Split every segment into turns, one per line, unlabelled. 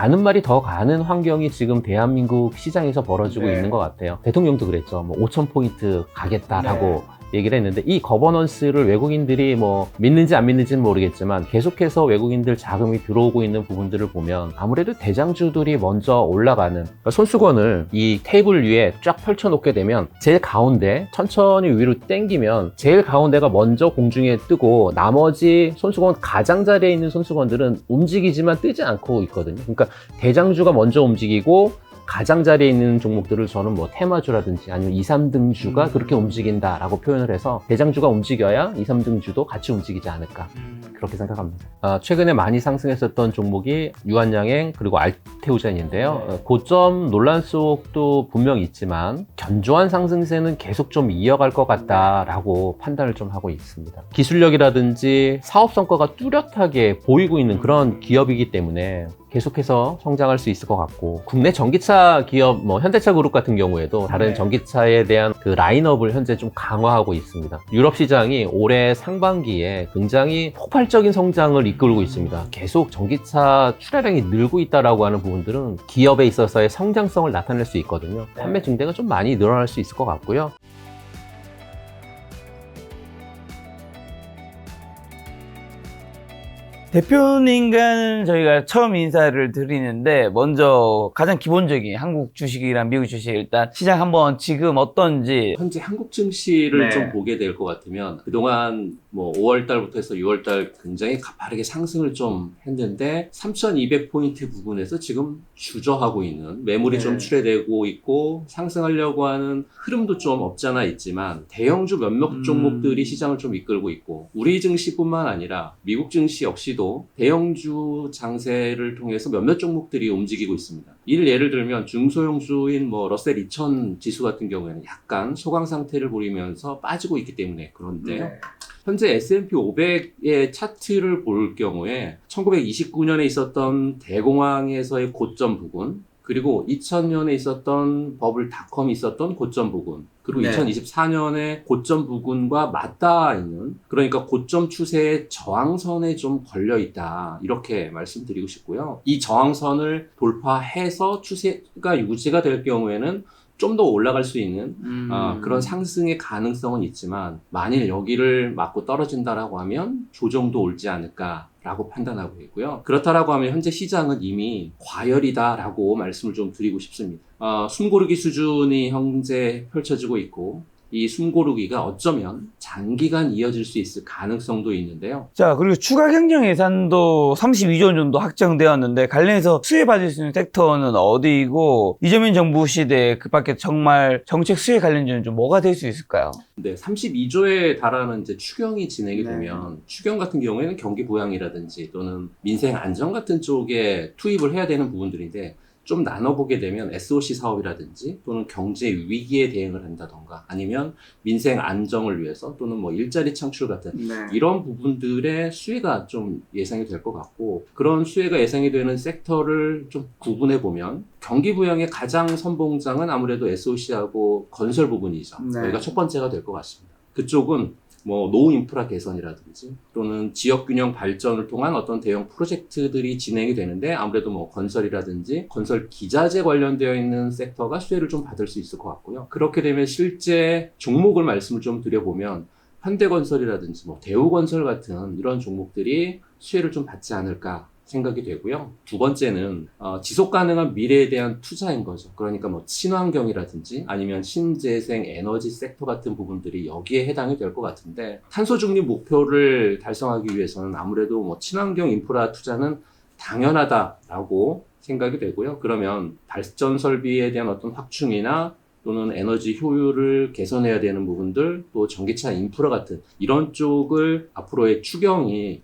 가는 말이 더 가는 환경이 지금 대한민국 시장에서 벌어지고
네.
있는 것 같아요. 대통령도 그랬죠. 뭐 5,000포인트 가겠다라고 얘기를 했는데, 이 거버넌스를 외국인들이 뭐 믿는지 안 믿는지는 모르겠지만 계속해서 외국인들 자금이 들어오고 있는 부분들을 보면 아무래도 대장주들이 먼저 올라가는, 그러니까 손수건을 이 테이블 위에 쫙 펼쳐놓게 되면 제일 가운데 천천히 위로 당기면 제일 가운데가 먼저 공중에 뜨고 나머지 손수건 가장자리에 있는 손수건들은 움직이지만 뜨지 않고 있거든요. 그러니까 대장주가 먼저 움직이고 가장자리에 있는 종목들을 저는 뭐 테마주라든지 아니면 2, 3등주가 그렇게 움직인다라고 표현을 해서 대장주가 움직여야 2, 3등주도 같이 움직이지 않을까, 그렇게 생각합니다. 최근에 많이 상승했었던 종목이 유한양행 그리고 알테오젠인데요. 고점 논란 속도 분명히 있지만 견조한 상승세는 계속 좀 이어갈 것 같다라고 판단을 좀 하고 있습니다. 기술력이라든지 사업 성과가 뚜렷하게 보이고 있는 그런 기업이기 때문에 계속해서 성장할 수 있을 것 같고, 국내 전기차 기업 뭐 현대차 그룹 같은 경우에도 다른 전기차에 대한 그 라인업을 현재 좀 강화하고 있습니다. 유럽 시장이 올해 상반기에 굉장히 폭발적인 성장을 이끌고 있습니다. 계속 전기차 출하량이 늘고 있다라고 하는 부분들은 기업에 있어서의 성장성을 나타낼 수 있거든요. 판매 증대가 좀 많이 늘어날 수 있을 것 같고요.
대표님과는 저희가 처음 인사를 드리는데, 먼저 가장 기본적인 한국 주식이랑 미국 주식, 일단 시장 한번 지금 어떤지.
현재 한국 증시를
네.
좀 보게 될 것 같으면, 그동안 뭐 5월 달부터 해서 6월 달 굉장히 가파르게 상승을 좀 했는데 3,200포인트 부분에서 지금 주저하고 있는, 매물이 좀 출회되고 있고 상승하려고 하는 흐름도 좀 없잖아 있지만 대형주 몇몇 종목들이 시장을 좀 이끌고 있고, 우리 증시뿐만 아니라 미국 증시 역시도 대형주 장세를 통해서 몇몇 종목들이 움직이고 있습니다. 예를 들면 중소형주인 뭐 러셀 2000 지수 같은 경우에는 약간 소강 상태를 보이면서 빠지고 있기 때문에 그런데요. 현재 S&P 500의 차트를 볼 경우에 1929년에 있었던 대공황에서의 고점 부근, 그리고 2000년에 있었던 버블닷컴이 있었던 고점 부근, 그리고 2024년에 고점 부근과 맞닿아 있는, 그러니까 고점 추세의 저항선에 좀 걸려 있다, 이렇게 말씀드리고 싶고요. 이 저항선을 돌파해서 추세가 유지가 될 경우에는 좀 더 올라갈 수 있는 그런 상승의 가능성은 있지만, 만일 여기를 맞고 떨어진다라고 하면 조정도 올지 않을까라고 판단하고 있고요. 그렇다라고 하면 현재 시장은 이미 과열이다라고 말씀을 좀 드리고 싶습니다. 숨고르기 수준이 현재 펼쳐지고 있고, 이 숨고르기가 어쩌면 장기간 이어질 수 있을 가능성도 있는데요.
자, 그리고 추가 경정 예산도 32조 원 정도 확정되었는데, 관련해서 수혜받을 수 있는 섹터는 어디이고, 이재명 정부 시대에 그 밖에 정말 정책 수혜 관련주는 좀 뭐가 될 수 있을까요?
네, 32조에 달하는 이제 추경이 진행이 되면, 추경 같은 경우에는 경기 부양이라든지 또는 민생 안정 같은 쪽에 투입을 해야 되는 부분들인데, 좀 나눠보게 되면 SOC 사업이라든지 또는 경제 위기에 대응을 한다던가, 아니면 민생 안정을 위해서 또는 뭐 일자리 창출 같은 이런 부분들의 수혜가 좀 예상이 될 것 같고, 그런 수혜가 예상이 되는 섹터를 좀 구분해 보면 경기 부양의 가장 선봉장은 아무래도 SOC하고 건설 부분이죠. 여기가 첫 번째가 될 것 같습니다. 그쪽은 뭐 노후 인프라 개선이라든지 또는 지역 균형 발전을 통한 어떤 대형 프로젝트들이 진행이 되는데, 아무래도 뭐 건설이라든지 건설 기자재 관련되어 있는 섹터가 수혜를 좀 받을 수 있을 것 같고요. 그렇게 되면 실제 종목을 말씀을 좀 드려보면 현대건설이라든지 뭐 대우건설 같은 이런 종목들이 수혜를 좀 받지 않을까 생각이 되고요. 두 번째는 지속 가능한 미래에 대한 투자인 거죠. 그러니까 뭐 친환경이라든지 아니면 신재생 에너지 섹터 같은 부분들이 여기에 해당이 될 것 같은데, 탄소 중립 목표를 달성하기 위해서는 아무래도 뭐 친환경 인프라 투자는 당연하다라고 생각이 되고요. 그러면 발전 설비에 대한 어떤 확충이나 또는 에너지 효율을 개선해야 되는 부분들, 또 전기차 인프라 같은 이런 쪽을 앞으로의 추경이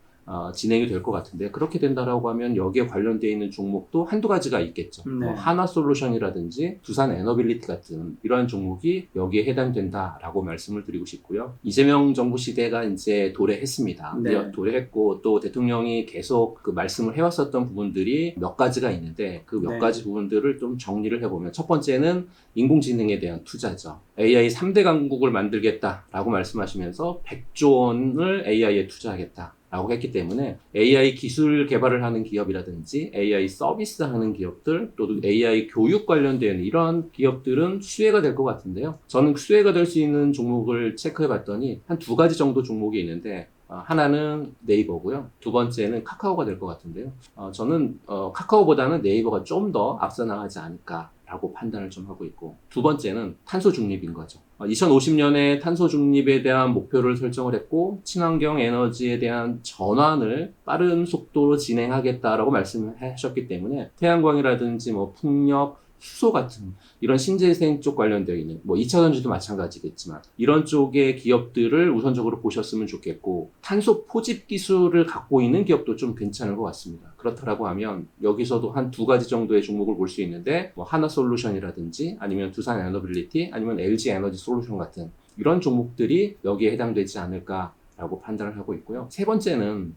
진행이 될 것 같은데, 그렇게 된다라고 하면 여기에 관련되어 있는 종목도 한두 가지가 있겠죠. 뭐 하나솔루션이라든지 두산 에너빌리티 같은 이러한 종목이 여기에 해당된다라고 말씀을 드리고 싶고요. 이재명 정부 시대가 이제 도래했습니다. 도래했고, 또 대통령이 계속 그 말씀을 해왔었던 부분들이 몇 가지가 있는데, 그 몇 가지 부분들을 좀 정리를 해보면, 첫 번째는 인공지능에 대한 투자죠. AI 3대 강국을 만들겠다라고 말씀하시면서 100조 원을 AI에 투자하겠다 라고 했기 때문에 AI 기술 개발을 하는 기업이라든지 AI 서비스 하는 기업들 또는 AI 교육 관련된 이런 기업들은 수혜가 될 것 같은데요. 저는 수혜가 될 수 있는 종목을 체크해 봤더니 한 두 가지 정도 종목이 있는데 하나는 네이버고요. 두 번째는 카카오가 될 것 같은데요. 저는 카카오보다는 네이버가 좀 더 앞서 나가지 않을까라고 판단을 좀 하고 있고, 두 번째는 탄소 중립인 거죠. 2050년에 탄소 중립에 대한 목표를 설정을 했고 친환경 에너지에 대한 전환을 빠른 속도로 진행하겠다라고 말씀을 하셨기 때문에 태양광이라든지 뭐 풍력, 수소 같은 이런 신재생 쪽 관련되어 있는 뭐 2차 전지도 마찬가지겠지만 이런 쪽의 기업들을 우선적으로 보셨으면 좋겠고, 탄소 포집 기술을 갖고 있는 기업도 좀 괜찮을 것 같습니다. 그렇다라고 하면 여기서도 한 두 가지 정도의 종목을 볼 수 있는데 뭐 하나솔루션이라든지 아니면 두산에너빌리티 아니면 LG 에너지 솔루션 같은 이런 종목들이 여기에 해당되지 않을까라고 판단을 하고 있고요. 세 번째는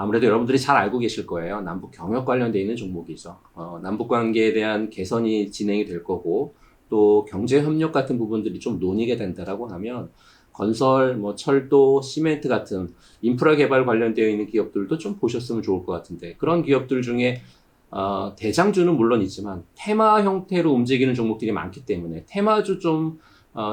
아무래도 여러분들이 잘 알고 계실 거예요. 남북 경협 관련되어 있는 종목이죠. 남북 관계에 대한 개선이 진행이 될 거고 또 경제 협력 같은 부분들이 좀 논의가 된다라고 하면 건설, 뭐 철도, 시멘트 같은 인프라 개발 관련되어 있는 기업들도 좀 보셨으면 좋을 것 같은데, 그런 기업들 중에 대장주는 물론 있지만 테마 형태로 움직이는 종목들이 많기 때문에 테마주 좀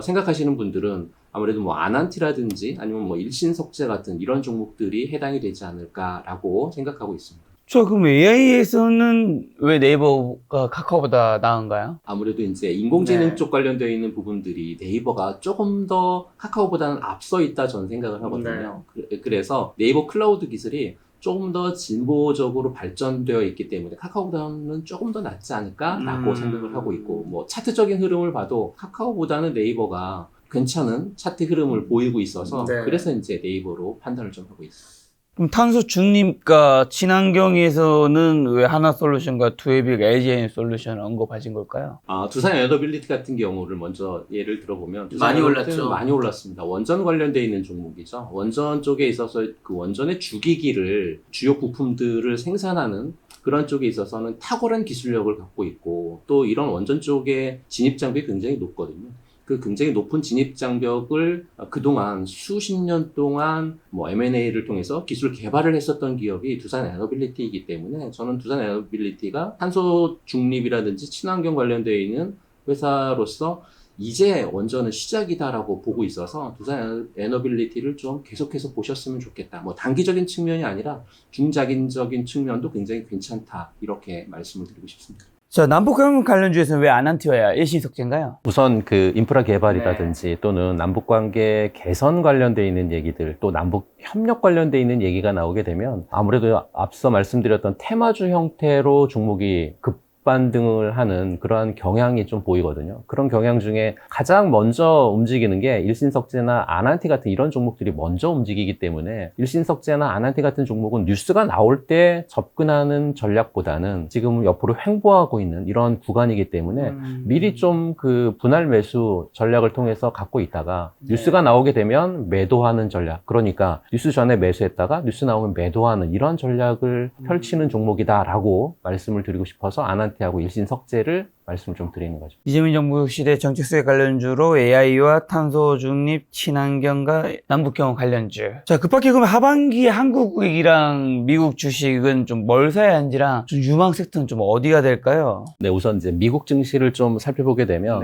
생각하시는 분들은 아무래도 뭐 아난티라든지 아니면 뭐 일신석재 같은 이런 종목들이 해당이 되지 않을까라고 생각하고 있습니다.
그럼 AI에서는 왜 네이버가 카카오보다 나은가요?
아무래도 이제 인공지능
네.
쪽 관련되어 있는 부분들이 네이버가 조금 더 카카오보다는 앞서 있다 저는 생각을 하거든요. 그래서 네이버 클라우드 기술이 조금 더 진보적으로 발전되어 있기 때문에 카카오보다는 조금 더 낫지 않을까라고 생각을 하고 있고, 뭐 차트적인 흐름을 봐도 카카오보다는 네이버가 괜찮은 차트 흐름을 보이고 있어서 그래서 이제 네이버로 판단을 좀 하고 있어요.
그럼 탄소 중립과 친환경에서는 왜 하나솔루션과 투에빅, LG 솔루션을 언급하신 걸까요?
두산 에너빌리티 같은 경우를 먼저 예를 들어보면
많이 올랐죠.
많이 올랐습니다. 원전 관련되어 있는 종목이죠. 원전 쪽에 있어서 그 원전의 주기기를 주요 부품들을 생산하는 그런 쪽에 있어서는 탁월한 기술력을 갖고 있고 또 이런 원전 쪽에 진입 장벽이 굉장히 높거든요. 그 굉장히 높은 진입 장벽을 그동안 수십 년 동안 뭐 M&A를 통해서 기술 개발을 했었던 기업이 두산 에너빌리티이기 때문에 저는 두산 에너빌리티가 탄소 중립이라든지 친환경 관련되어 있는 회사로서 이제 원전은 시작이다라고 보고 있어서 두산 에너빌리티를 좀 계속해서 보셨으면 좋겠다. 뭐 단기적인 측면이 아니라 중장기적인 측면도 굉장히 괜찮다. 이렇게 말씀을 드리고 싶습니다.
남북경 관련주에서는 왜 아난티와야 일신석재인가요?
우선 그 인프라 개발이라든지 또는 남북 관계 개선 관련돼 있는 얘기들, 또 남북 협력 관련돼 있는 얘기가 나오게 되면 아무래도 앞서 말씀드렸던 테마주 형태로 종목이 급반등을 하는 그러한 경향이 좀 보이거든요. 그런 경향 중에 가장 먼저 움직이는 게 일신석재나 아난티 같은 이런 종목들이 먼저 움직이기 때문에 일신석재나 아난티 같은 종목은 뉴스가 나올 때 접근하는 전략보다는 지금 옆으로 횡보하고 있는 이런 구간이기 때문에 미리 좀 그 분할 매수 전략을 통해서 갖고 있다가 뉴스가 나오게 되면 매도하는 전략, 그러니까 뉴스 전에 매수했다가 뉴스 나오면 매도하는 이런 전략을 펼치는 종목이다라고 말씀을 드리고 싶어서 아난티하고 일신석재를 말씀을 좀 드리는 거죠.
이재명 정부 시대 정책수혜 관련주로 AI와 탄소 중립, 친환경과 남북경협 관련주. 급하게 그러면 하반기에 한국이랑 미국 주식은 좀 뭘 사야 하는지랑 좀 유망 섹터는 좀 어디가 될까요?
네, 우선 이제 미국 증시를 좀 살펴보게 되면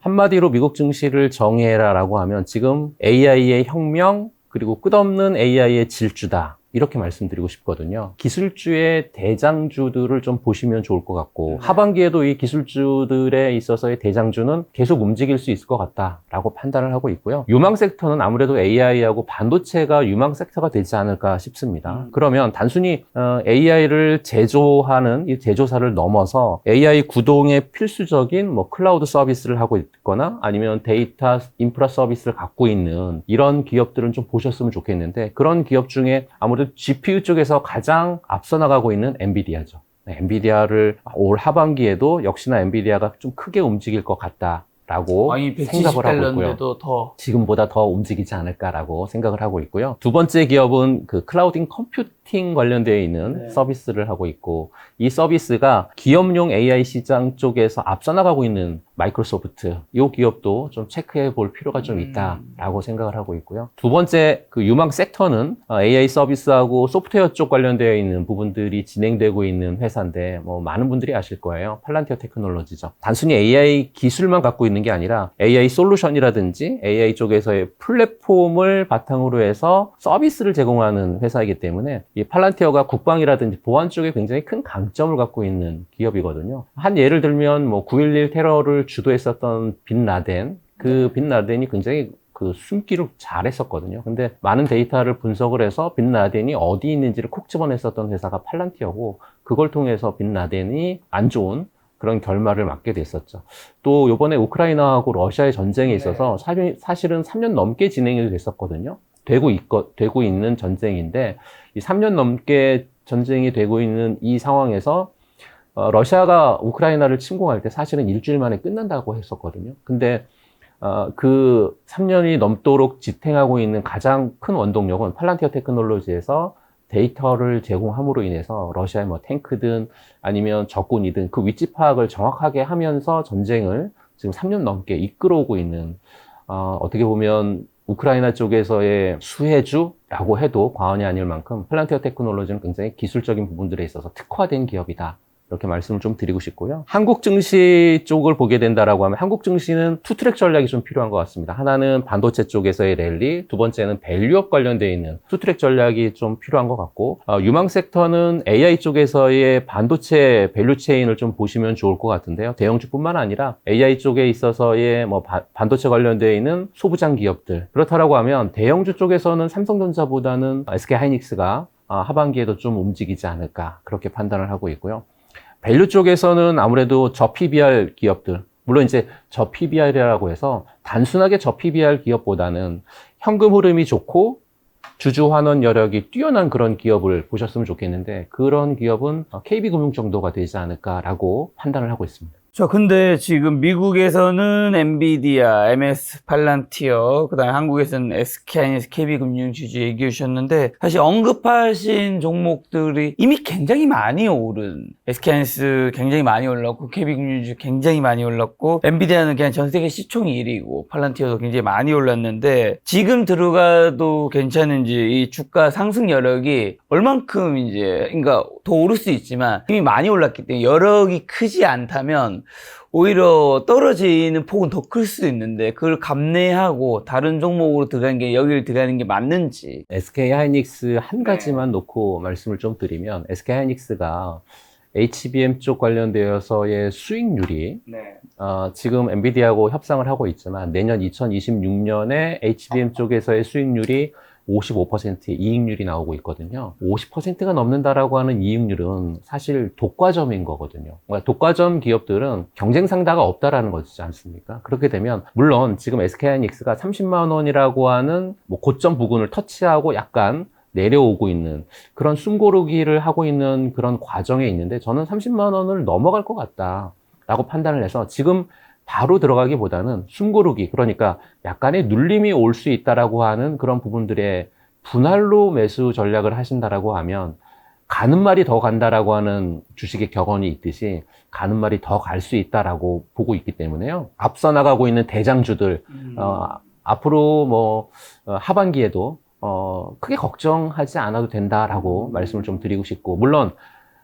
한마디로 미국 증시를 정의해라라고 하면 지금 AI의 혁명 그리고 끝없는 AI의 질주다. 이렇게 말씀드리고 싶거든요. 기술주의 대장주들을 좀 보시면 좋을 것 같고 하반기에도 이 기술주들에 있어서의 대장주는 계속 움직일 수 있을 것 같다라고 판단을 하고 있고요. 유망 섹터는 아무래도 AI하고 반도체가 유망 섹터가 되지 않을까 싶습니다. 그러면 단순히 AI를 제조하는 이 제조사를 넘어서 AI 구동의 필수적인 뭐 클라우드 서비스를 하고 있거나 아니면 데이터 인프라 서비스를 갖고 있는 이런 기업들은 좀 보셨으면 좋겠는데, 그런 기업 중에 아무래도 GPU 쪽에서 가장 앞서 나가고 있는 엔비디아죠. 엔비디아를 올 하반기에도 역시나 엔비디아가 좀 크게 움직일 것 같다라고 생각을 하고 있고요.
더
지금보다 더 움직이지 않을까라고 생각을 하고 있고요. 두 번째 기업은 그 클라우딩 컴퓨팅 마케팅 관련되어 있는
네.
서비스를 하고 있고, 이 서비스가 기업용 AI 시장 쪽에서 앞서 나가고 있는 마이크로소프트, 이 기업도 좀 체크해 볼 필요가 좀 있다라고 생각을 하고 있고요. 두 번째, 그 유망 섹터는 AI 서비스하고 소프트웨어 쪽 관련되어 있는 부분들이 진행되고 있는 회사인데, 뭐 많은 분들이 아실 거예요. 팔란티어 테크놀로지죠. 단순히 AI 기술만 갖고 있는 게 아니라 AI 솔루션이라든지 AI 쪽에서의 플랫폼을 바탕으로 해서 서비스를 제공하는 회사이기 때문에 이 팔란티어가 국방이라든지 보안 쪽에 굉장히 큰 강점을 갖고 있는 기업이거든요. 한 예를 들면 뭐 9.11 테러를 주도했었던 빈 라덴, 그 빈 라덴이 굉장히 그 숨기를 잘했었거든요. 근데 많은 데이터를 분석을 해서 빈 라덴이 어디 있는지를 콕 집어냈었던 회사가 팔란티어고, 그걸 통해서 빈 라덴이 안 좋은 그런 결말을 맞게 됐었죠. 또 요번에 우크라이나하고 러시아의 전쟁에 있어서 사실은 3년 넘게 진행이 됐었거든요. 되고 있는 전쟁인데, 이 3년 넘게 전쟁이 되고 있는 이 상황에서 러시아가 우크라이나를 침공할 때 사실은 일주일 만에 끝난다고 했었거든요. 근데 그 3년이 넘도록 지탱하고 있는 가장 큰 원동력은 팔란티어 테크놀로지에서 데이터를 제공함으로 인해서 러시아의 뭐 탱크든 아니면 적군이든 그 위치 파악을 정확하게 하면서 전쟁을 지금 3년 넘게 이끌어오고 있는, 어떻게 보면 우크라이나 쪽에서의 수혜주라고 해도 과언이 아닐 만큼 팔란티어 테크놀로지는 굉장히 기술적인 부분들에 있어서 특화된 기업이다, 이렇게 말씀을 좀 드리고 싶고요. 한국 증시 쪽을 보게 된다라고 하면 한국 증시는 투 트랙 전략이 좀 필요한 것 같습니다. 하나는 반도체 쪽에서의 랠리, 두 번째는 밸류업 관련되어 있는 투 트랙 전략이 좀 필요한 것 같고, 유망 섹터는 AI 쪽에서의 반도체 밸류 체인을 좀 보시면 좋을 것 같은데요. 대형주뿐만 아니라 AI 쪽에 있어서의 뭐 반도체 관련되어 있는 소부장 기업들, 그렇다라고 하면 대형주 쪽에서는 삼성전자보다는 SK하이닉스가 하반기에도 좀 움직이지 않을까, 그렇게 판단을 하고 있고요. 밸류 쪽에서는 아무래도 저PBR 기업들, 물론 이제 저PBR이라고 해서 단순하게 저PBR 기업보다는 현금 흐름이 좋고 주주 환원 여력이 뛰어난 그런 기업을 보셨으면 좋겠는데, 그런 기업은 KB금융 정도가 되지 않을까라고 판단을 하고 있습니다.
자, 근데 지금 미국에서는 엔비디아, MS 팔란티어, 그 다음에 한국에서는 SK하이닉스, KB금융지주 얘기해 주셨는데, 사실 언급하신 종목들이 이미 굉장히 많이 오른, SK하이닉스 굉장히 많이 올랐고, KB금융지주 굉장히 많이 올랐고, 엔비디아는 그냥 전 세계 시총 1위고, 팔란티어도 굉장히 많이 올랐는데, 지금 들어가도 괜찮은지, 이 주가 상승 여력이 얼만큼 이제, 그러니까 더 오를 수 있지만, 이미 많이 올랐기 때문에 여력이 크지 않다면, 오히려 떨어지는 폭은 더 클 수도 있는데, 그걸 감내하고 다른 종목으로 들어가는 게, 여기를 들어가는 게 맞는지.
SK하이닉스 한 가지만 놓고 말씀을 좀 드리면, SK하이닉스가 HBM 쪽 관련되어서의 수익률이 지금 엔비디아하고 협상을 하고 있지만, 내년 2026년에 HBM 쪽에서의 수익률이 55%의 이익률이 나오고 있거든요. 50%가 넘는다라고 하는 이익률은 사실 독과점인 거거든요. 그러니까 독과점 기업들은 경쟁 상다가 없다라는 거지 않습니까? 그렇게 되면 물론 지금 SK하이닉스가 30만 원이라고 하는 뭐 고점 부근을 터치하고 약간 내려오고 있는 그런 숨고르기를 하고 있는 그런 과정에 있는데, 저는 30만 원을 넘어갈 것 같다라고 판단을 해서 지금 바로 들어가기보다는 숨고르기, 그러니까 약간의 눌림이 올 수 있다라고 하는 그런 부분들의 분할로 매수 전략을 하신다라고 하면, 가는 말이 더 간다라고 하는 주식의 격언이 있듯이 가는 말이 더 갈 수 있다라고 보고 있기 때문에요. 앞서 나가고 있는 대장주들, 앞으로 뭐 하반기에도 크게 걱정하지 않아도 된다라고 말씀을 좀 드리고 싶고, 물론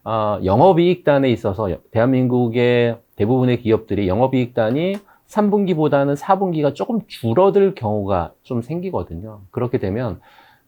영업이익단에 있어서 대한민국의 대부분의 기업들이 영업이익단이 3분기보다는 4분기가 조금 줄어들 경우가 좀 생기거든요. 그렇게 되면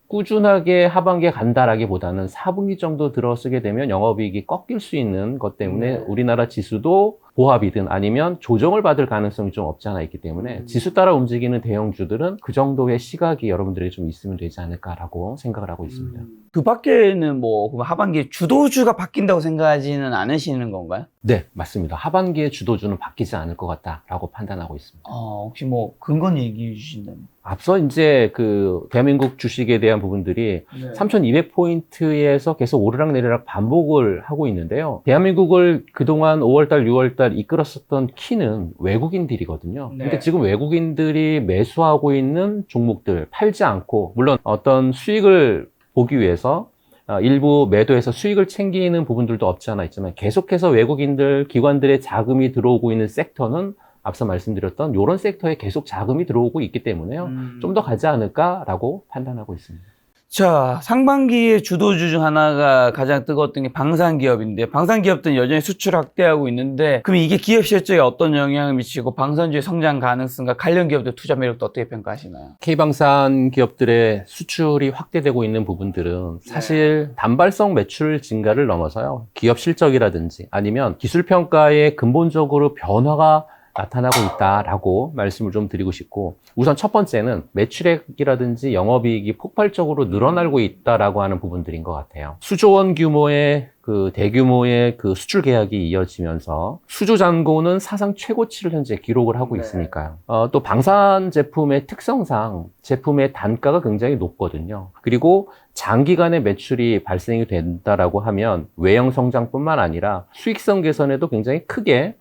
꾸준하게 하반기에 간다라기보다는 4분기 정도 들어서게 되면 영업이익이 꺾일 수 있는 것 때문에 우리나라 지수도 보합이든 아니면 조정을 받을 가능성이 좀 없지 않아 있기 때문에 지수 따라 움직이는 대형주들은 그 정도의 시각이 여러분들에게 좀 있으면 되지 않을까라고 생각을 하고 있습니다.
그 밖에는 뭐 하반기에 주도주가 바뀐다고 생각하지는 않으시는 건가요?
네, 맞습니다. 하반기에 주도주는 바뀌지 않을 것 같다라고 판단하고 있습니다.
혹시 뭐 근거는 얘기해 주신다면?
앞서 이제 그 대한민국 주식에 대한 부분들이 3,200포인트에서 계속 오르락내리락 반복을 하고 있는데요. 대한민국을 그동안 5월달, 6월달 이끌었었던 키는 외국인들이거든요. 근데 지금 외국인들이 매수하고 있는 종목들 팔지 않고, 물론 어떤 수익을 보기 위해서 일부 매도해서 수익을 챙기는 부분들도 없지 않아 있지만 계속해서 외국인들, 기관들의 자금이 들어오고 있는 섹터는 앞서 말씀드렸던 이런 섹터에 계속 자금이 들어오고 있기 때문에요. 좀 더 가지 않을까라고 판단하고 있습니다.
자, 상반기의 주도주 중 하나가 가장 뜨거웠던 게 방산기업인데, 방산기업들은 여전히 수출 확대하고 있는데, 그럼 이게 기업 실적에 어떤 영향을 미치고 방산주의 성장 가능성과 관련 기업들 투자 매력도 어떻게 평가하시나요?
K방산 기업들의 수출이 확대되고 있는 부분들은 사실 단발성 매출 증가를 넘어서요. 기업 실적이라든지 아니면 기술 평가에 근본적으로 변화가 나타나고 있다라고 말씀을 좀 드리고 싶고, 우선 첫 번째는 매출액이라든지 영업이익이 폭발적으로 늘어나고 있다라고 하는 부분들인 것 같아요. 수조원 규모의 대규모의 수출 계약이 이어지면서 수주 잔고는 사상 최고치를 현재 기록을 하고 있으니까요. 또 방산 제품의 특성상 제품의 단가가 굉장히 높거든요. 그리고 장기간의 매출이 발생이 된다라고 하면 외형 성장뿐만 아니라 수익성 개선에도 굉장히 크게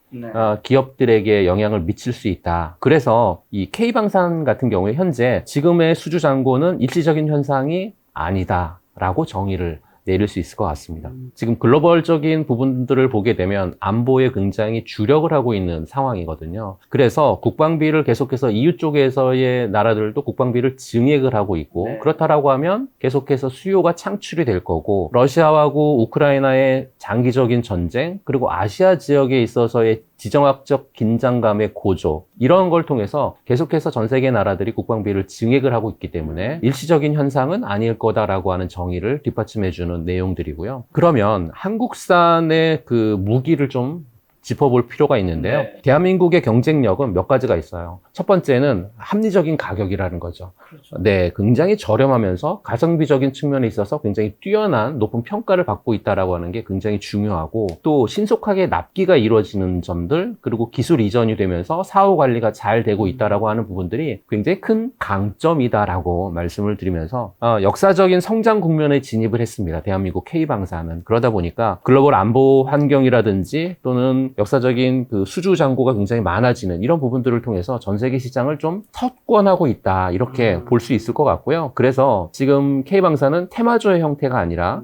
기업들에게 영향을 미칠 수 있다. 그래서 이 K방산 같은 경우에 현재 지금의 수주 잔고는 일시적인 현상이 아니다라고 정의를 내릴 수 있을 것 같습니다. 지금 글로벌적인 부분들을 보게 되면 안보에 굉장히 주력을 하고 있는 상황이거든요. 그래서 국방비를 계속해서 EU 쪽에서의 나라들도 국방비를 증액을 하고 있고, 그렇다라고 하면 계속해서 수요가 창출이 될 거고, 러시아하고 우크라이나의 장기적인 전쟁, 그리고 아시아 지역에 있어서의 지정학적 긴장감의 고조, 이런 걸 통해서 계속해서 전 세계 나라들이 국방비를 증액을 하고 있기 때문에 일시적인 현상은 아닐 거다라고 하는 정의를 뒷받침해주는 내용들이고요. 그러면 한국산의 무기를 좀 짚어볼 필요가 있는데요. 대한민국의 경쟁력은 몇 가지가 있어요. 첫 번째는 합리적인 가격이라는 거죠. 네, 굉장히 저렴하면서 가성비적인 측면에 있어서 굉장히 뛰어난 높은 평가를 받고 있다라고 하는 게 굉장히 중요하고, 또 신속하게 납기가 이루어지는 점들, 그리고 기술 이전이 되면서 사후 관리가 잘 되고 있다라고 하는 부분들이 굉장히 큰 강점이다라고 말씀을 드리면서 역사적인 성장 국면에 진입을 했습니다. 대한민국 K방산은. 그러다 보니까 글로벌 안보 환경이라든지 또는 역사적인 수주 잔고가 굉장히 많아지는 이런 부분들을 통해서 전 세계 시장을 좀 석권하고 있다, 이렇게 볼 수 있을 것 같고요. 그래서 지금 K방산은 테마주의 형태가 아니라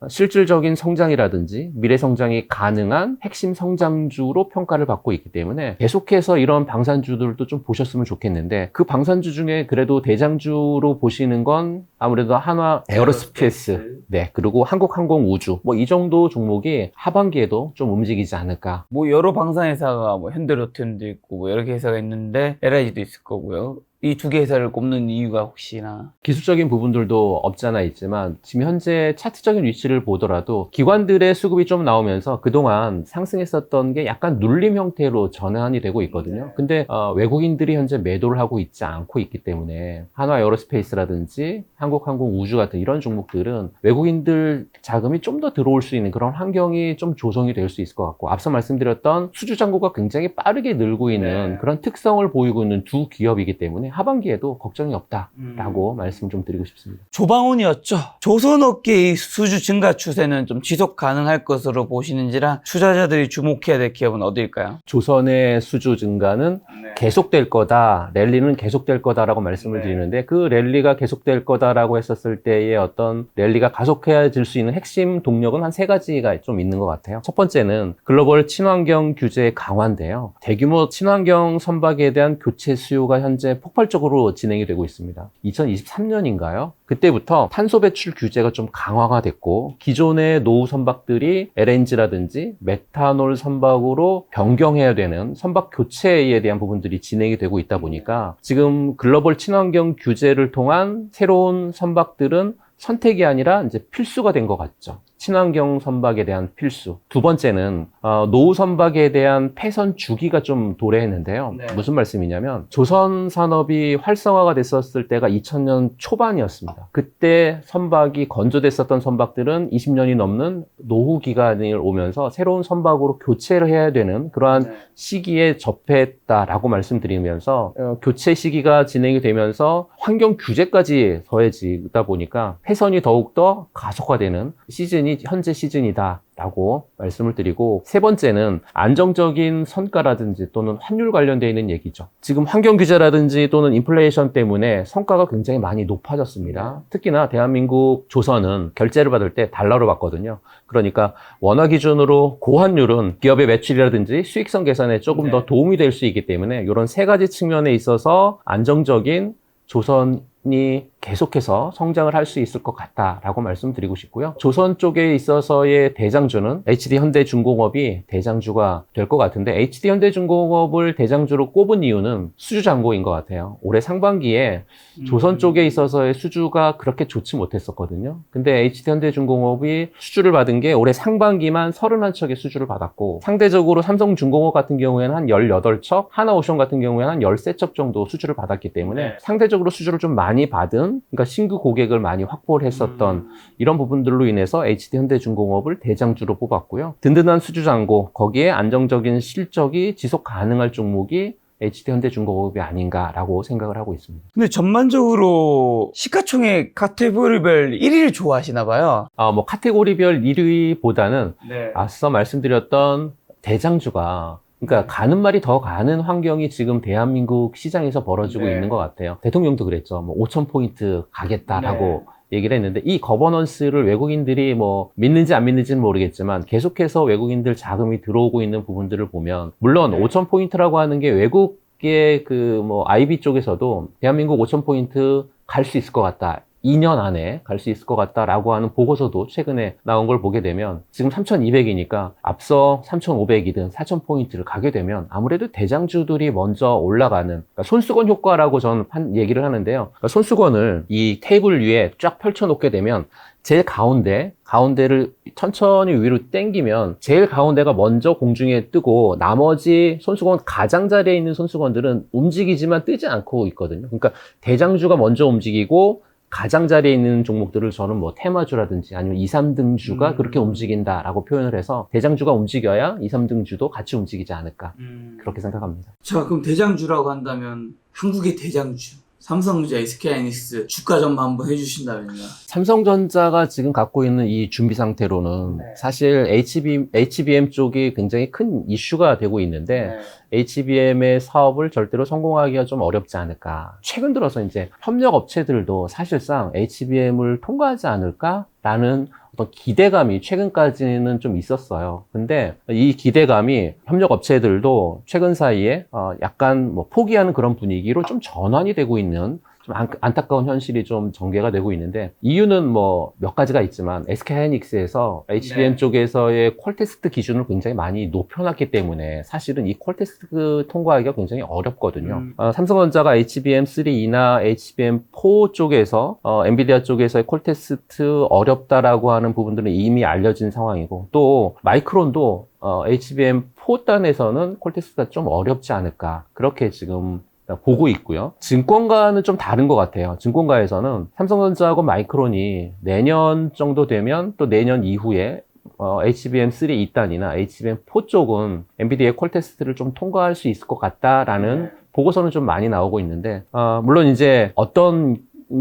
실질적인 성장이라든지 미래 성장이 가능한 핵심 성장주로 평가를 받고 있기 때문에 계속해서 이런 방산주들도 좀 보셨으면 좋겠는데, 그 방산주 중에 그래도 대장주로 보시는 건 아무래도 한화 에어로스페이스, 그리고 한국항공우주, 이 정도 종목이 하반기에도 좀 움직이지 않을까.
여러 방산회사가 현대로템도 있고 여러 개 회사가 있는데 LIG도 있을 거고요. 이 두 개 회사를 꼽는 이유가 혹시나?
기술적인 부분들도 없지 않아 있지만 지금 현재 차트적인 위치를 보더라도 기관들의 수급이 좀 나오면서 그동안 상승했었던 게 약간 눌림 형태로 전환이 되고 있거든요. 근데 외국인들이 현재 매도를 하고 있지 않고 있기 때문에 한화 에어로스페이스라든지 한국항공우주 같은 이런 종목들은 외국인들 자금이 좀 더 들어올 수 있는 그런 환경이 좀 조성이 될 수 있을 것 같고, 앞서 말씀드렸던 수주 잔고가 굉장히 빠르게 늘고 있는 그런 특성을 보이고 있는 두 기업이기 때문에 하반기에도 걱정이 없다라고 말씀 좀 드리고 싶습니다.
조방훈이었죠. 조선업계의 수주 증가 추세는 좀 지속 가능할 것으로 보시는지라 투자자들이 주목해야 될 기업은 어디일까요?
조선의 수주 증가는 계속될 거다, 랠리는 계속될 거다라고 말씀을 드리는데, 그 랠리가 계속될 거다라고 했었을 때의 어떤 랠리가 가속해질 수 있는 핵심 동력은 한 세 가지가 좀 있는 것 같아요. 첫 번째는 글로벌 친환경 규제 강화인데요. 대규모 친환경 선박에 대한 교체 수요가 현재 폭발적으로 진행이 되고 있습니다. 2023년인가요? 그때부터 탄소 배출 규제가 좀 강화가 됐고, 기존의 노후 선박들이 LNG라든지 메탄올 선박으로 변경해야 되는 선박 교체에 대한 부분들이 진행이 되고 있다 보니까 지금 글로벌 친환경 규제를 통한 새로운 선박들은 선택이 아니라 이제 필수가 된 것 같죠. 친환경 선박에 대한 필수. 두 번째는 노후 선박에 대한 폐선 주기가 좀 도래했는데요. 무슨 말씀이냐면 조선 산업이 활성화가 됐었을 때가 2000년 초반이었습니다. 그때 선박이 건조됐었던 선박들은 20년이 넘는 노후 기간이 오면서 새로운 선박으로 교체를 해야 되는 그러한 시기에 접했다라고 말씀드리면서 교체 시기가 진행이 되면서 환경 규제까지 더해지다 보니까 폐선이 더욱더 가속화되는 시즌이 시즌이 현재 시즌이다라고 말씀을 드리고, 세 번째는 안정적인 성과라든지 또는 환율 관련되어 있는 얘기죠. 지금 환경 규제라든지 또는 인플레이션 때문에 성과가 굉장히 많이 높아졌습니다. 특히나 대한민국 조선은 결제를 받을 때 달러로 받거든요. 그러니까 원화 기준으로 고환율은 기업의 매출이라든지 수익성 계산에 조금 더 도움이 될 수 있기 때문에 이런 세 가지 측면에 있어서 안정적인 조선이 계속해서 성장을 할 수 있을 것 같다라고 말씀드리고 싶고요. 조선 쪽에 있어서의 대장주는 HD현대중공업이 대장주가 될 것 같은데, HD현대중공업을 대장주로 꼽은 이유는 수주 잔고인 것 같아요. 올해 상반기에 조선 쪽에 있어서의 수주가 그렇게 좋지 못했었거든요. 근데 HD현대중공업이 수주를 받은 게 올해 상반기만 31척의 수주를 받았고, 상대적으로 삼성중공업 같은 경우에는 한 18척, 하나오션 같은 경우에는 한 13척 정도 수주를 받았기 때문에 상대적으로 수주를 좀 많이 받은, 그러니까 신규 고객을 많이 확보를 했었던 이런 부분들로 인해서 HD현대중공업을 대장주로 뽑았고요. 든든한 수주 잔고, 거기에 안정적인 실적이 지속 가능할 종목이 HD현대중공업이 아닌가라고 생각을 하고 있습니다.
근데 전반적으로 시가총액 카테고리별 1위를 좋아하시나 봐요.
뭐 카테고리별 1위보다는 앞서 말씀드렸던 대장주가, 그러니까 가는 말이 더 가는 환경이 지금 대한민국 시장에서 벌어지고 있는 것 같아요. 대통령도 그랬죠. 뭐 5,000포인트 가겠다라고 얘기를 했는데, 이 거버넌스를 외국인들이 뭐 믿는지 안 믿는지는 모르겠지만 계속해서 외국인들 자금이 들어오고 있는 부분들을 보면, 물론 5,000포인트라고 하는 게 외국의 그 뭐 IB 쪽에서도 대한민국 5,000포인트 갈 수 있을 것 같다, 2년 안에 갈 수 있을 것 같다라고 하는 보고서도 최근에 나온 걸 보게 되면, 지금 3,200이니까 앞서 3,500이든 4,000포인트를 가게 되면 아무래도 대장주들이 먼저 올라가는, 그러니까 손수건 효과라고 저는 얘기를 하는데요. 그러니까 손수건을 이 테이블 위에 쫙 펼쳐놓게 되면 제일 가운데를 천천히 위로 당기면 제일 가운데가 먼저 공중에 뜨고, 나머지 손수건 가장자리에 있는 손수건들은 움직이지만 뜨지 않고 있거든요. 그러니까 대장주가 먼저 움직이고 가장자리에 있는 종목들을 저는 뭐 테마주라든지 아니면 2, 3등주가 그렇게 움직인다라고 표현을 해서, 대장주가 움직여야 2, 3등주도 같이 움직이지 않을까, 그렇게 생각합니다.
자, 그럼 대장주라고 한다면 한국의 대장주 삼성전자, SK하이닉스 주가 전망 한번 해주신다면요.
삼성전자가 지금 갖고 있는 이 준비 상태로는 사실 HBM 쪽이 굉장히 큰 이슈가 되고 있는데, HBM의 사업을 절대로 성공하기가 좀 어렵지 않을까. 최근 들어서 이제 협력 업체들도 사실상 HBM을 통과하지 않을까라는 어떤 기대감이 최근까지는 좀 있었어요. 근데 이 기대감이 협력 업체들도 최근 사이에 약간 뭐 포기하는 그런 분위기로 좀 전환이 되고 있는, 좀 안타까운 현실이 좀 전개가 되고 있는데, 이유는 뭐 몇 가지가 있지만 SK하이닉스에서 HBM 쪽에서의 퀄테스트 기준을 굉장히 많이 높여놨기 때문에 사실은 이 퀄테스트 통과하기가 굉장히 어렵거든요. 삼성전자가 HBM3나 HBM4 쪽에서 엔비디아 쪽에서의 퀄테스트 어렵다라고 하는 부분들은 이미 알려진 상황이고, 또 마이크론도 HBM4단에서는 퀄테스트가 좀 어렵지 않을까, 그렇게 지금 보고 있고요. 증권가는 좀 다른 것 같아요. 증권가에서는 삼성전자하고 마이크론이 내년 정도 되면, 또 내년 이후에 HBM3 2단이나 HBM4 쪽은 엔비디아의 퀄테스트를 좀 통과할 수 있을 것 같다라는 보고서는 좀 많이 나오고 있는데, 물론 이제 어떤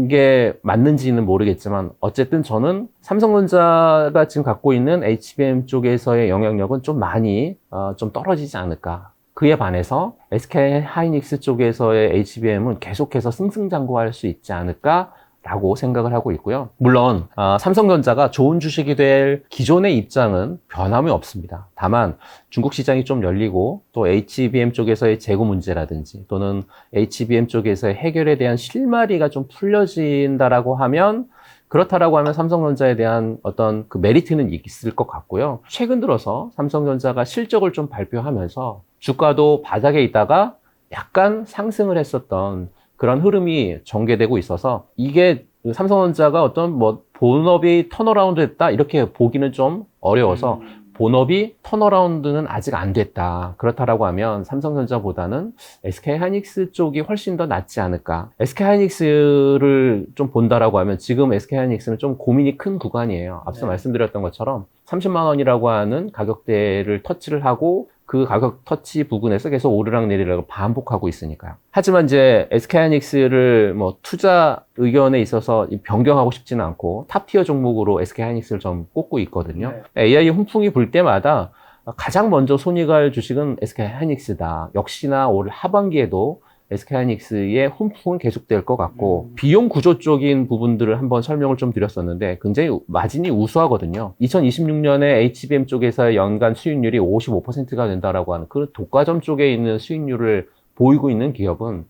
게 맞는지는 모르겠지만 어쨌든 저는 삼성전자가 지금 갖고 있는 HBM 쪽에서의 영향력은 좀 많이 좀 떨어지지 않을까. 그에 반해서 SK하이닉스 쪽에서의 HBM은 계속해서 승승장구할 수 있지 않을까라고 생각을 하고 있고요. 물론 삼성전자가 좋은 주식이 될 기존의 입장은 변함이 없습니다. 다만 중국 시장이 좀 열리고, 또 HBM 쪽에서의 재고 문제라든지 또는 HBM 쪽에서의 해결에 대한 실마리가 좀 풀려진다라고 하면, 그렇다라고 하면 삼성전자에 대한 어떤 그 메리트는 있을 것 같고요. 최근 들어서 삼성전자가 실적을 좀 발표하면서 주가도 바닥에 있다가 약간 상승을 했었던 그런 흐름이 전개되고 있어서, 이게 삼성전자가 어떤 뭐 본업이 턴어라운드 했다 이렇게 보기는 좀 어려워서, 본업이 턴어라운드는 아직 안 됐다, 그렇다라고 하면 삼성전자보다는 SK하이닉스 쪽이 훨씬 더 낫지 않을까. SK하이닉스를 좀 본다라고 하면 지금 SK하이닉스는 좀 고민이 큰 구간이에요. 앞서 말씀드렸던 것처럼 30만 원이라고 하는 가격대를 터치를 하고 그 가격 터치 부근에서 계속 오르락내리락을 반복하고 있으니까요. 하지만 이제 SK하이닉스를 뭐 투자 의견에 있어서 변경하고 싶지는 않고 탑티어 종목으로 SK하이닉스를 좀 꼽고 있거든요. AI 훈풍이 불 때마다 가장 먼저 손이 갈 주식은 SK하이닉스다. 역시나 올 하반기에도 SK하이닉스의 훈풍은 계속될 것 같고 비용 구조적인 부분들을 한번 설명을 좀 드렸었는데 굉장히 마진이 우수하거든요. 2026년에 HBM 쪽에서의 연간 수익률이 55%가 된다라고 하는 그 독과점 쪽에 있는 수익률을 보이고 있는 기업은